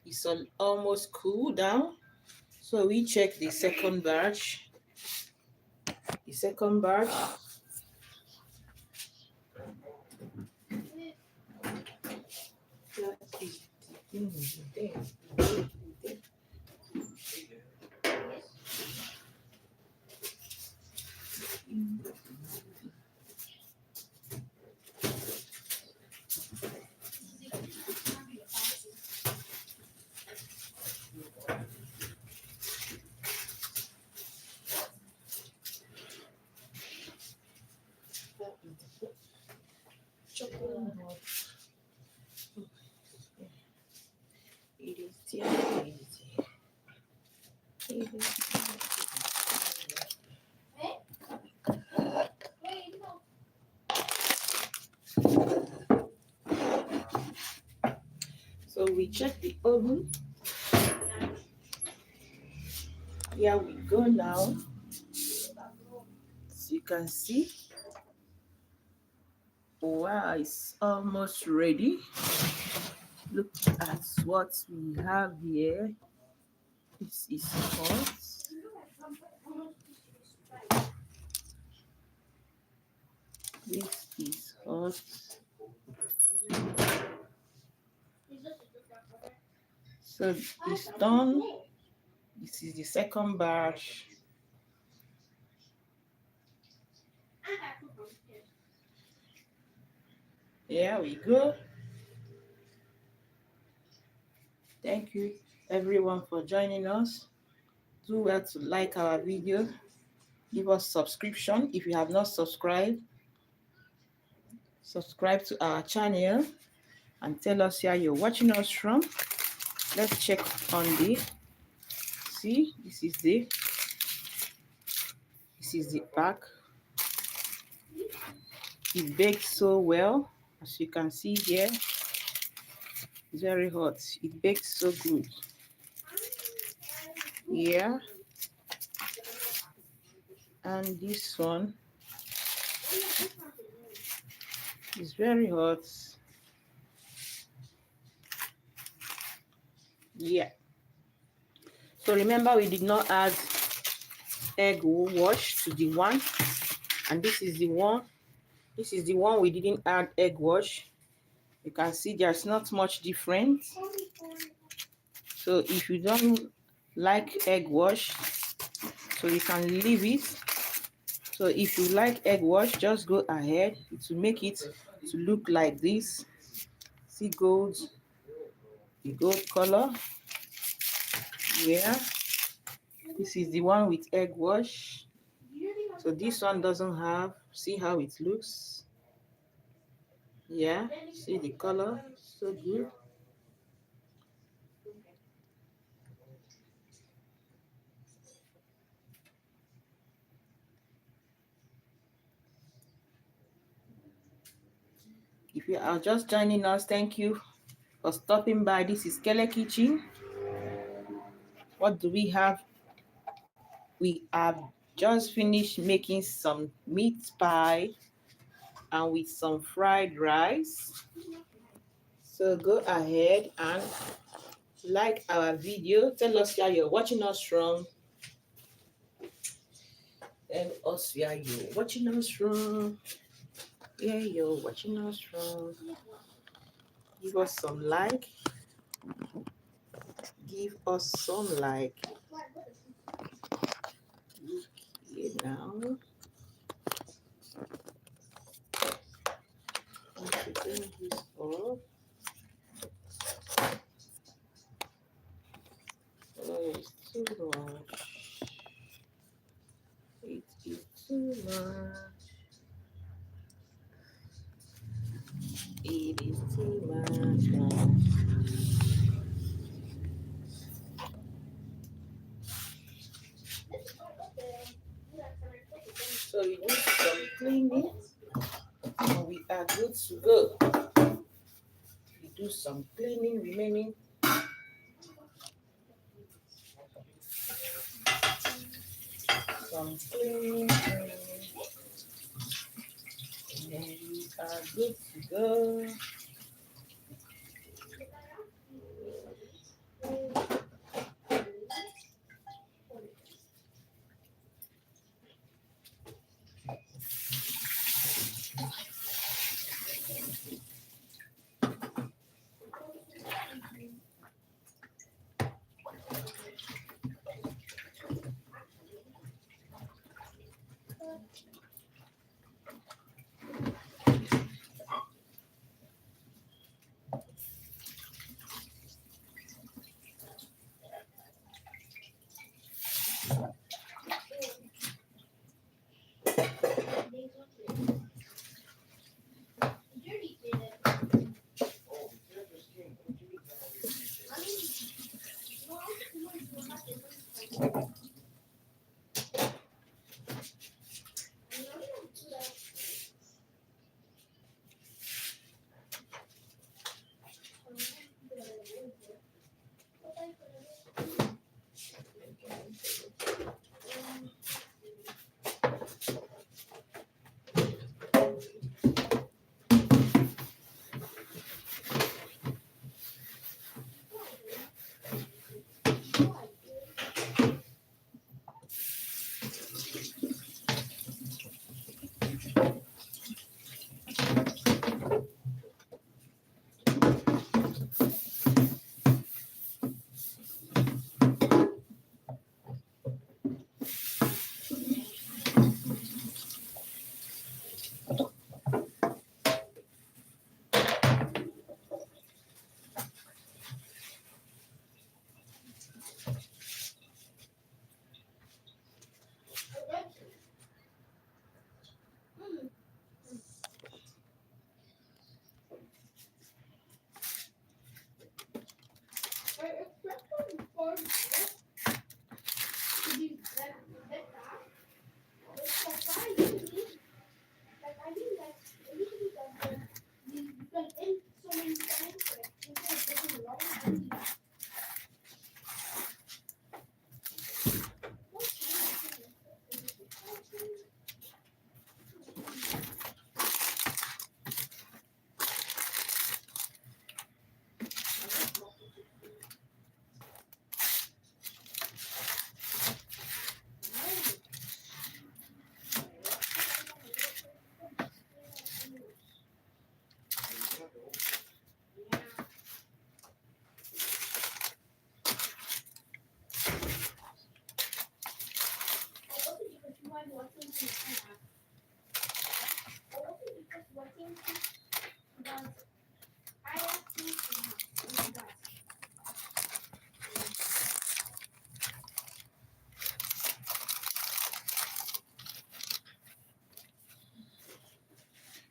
It's almost cooled down. So we check the second batch. The second batch. So we check the oven. Here we go now. As you can see, wow, it's almost ready. Look at what we have here. This is hot. This is hot. So it's done. This is the second batch. Here we go. Thank you everyone for joining us. Do well to like our video. Give us subscription if you have not subscribed. Subscribe to our channel and tell us where you're watching us from. Let's check on the, see, this is the back. It bakes so well, as you can see here. It's very hot. It bakes so good. Yeah, and this one is very hot. Yeah. So remember, we did not add egg wash to the one, and this is the one. This is the one we didn't add egg wash. You can see there's not much difference. So if you don't like egg wash, so you can leave it. So if you like egg wash, just go ahead. It will make it to look like this. See gold, the gold color. Yeah, this is the one with egg wash. So this one doesn't have. See how it looks. Yeah, see the color, so good. If you are just joining us, thank you for stopping by. This is Kele Kitchen. What do we have? We have just finished making some meat pie and with some fried rice. So go ahead and like our video. Tell us where you're watching us from. Tell us where you're watching us from. Where you're watching us from. Give us some like. Give us some like. Okay, now. I'm putting this off. Oh, it's too much. It is too much. It is too much now. So we do some cleaning and we are good to go. We do some cleaning remaining. Some cleaning and then we are good to go.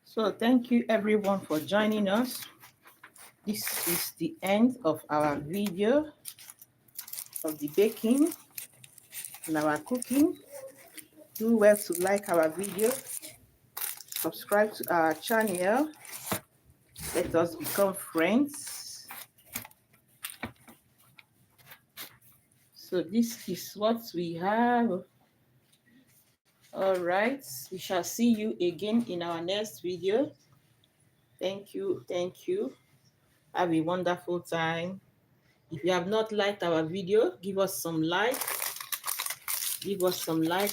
So thank you everyone for joining us. This is the end of our video of the baking and our cooking. Do well to like our video, subscribe to our channel, let us become friends. So this is what we have. All right, we shall see you again in our next video. Thank you, thank you. Have a wonderful time. If you have not liked our video, give us some like,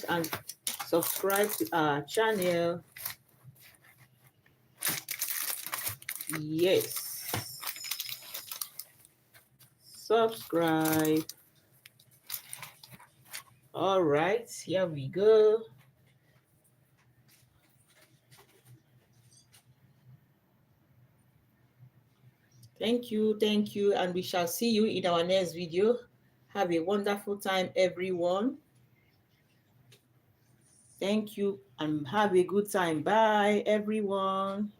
and subscribe to our channel. Yes, subscribe. All right, here we go. Thank you, and we shall see you in our next video. Have a wonderful time, everyone. Thank you, and have a good time. Bye, everyone.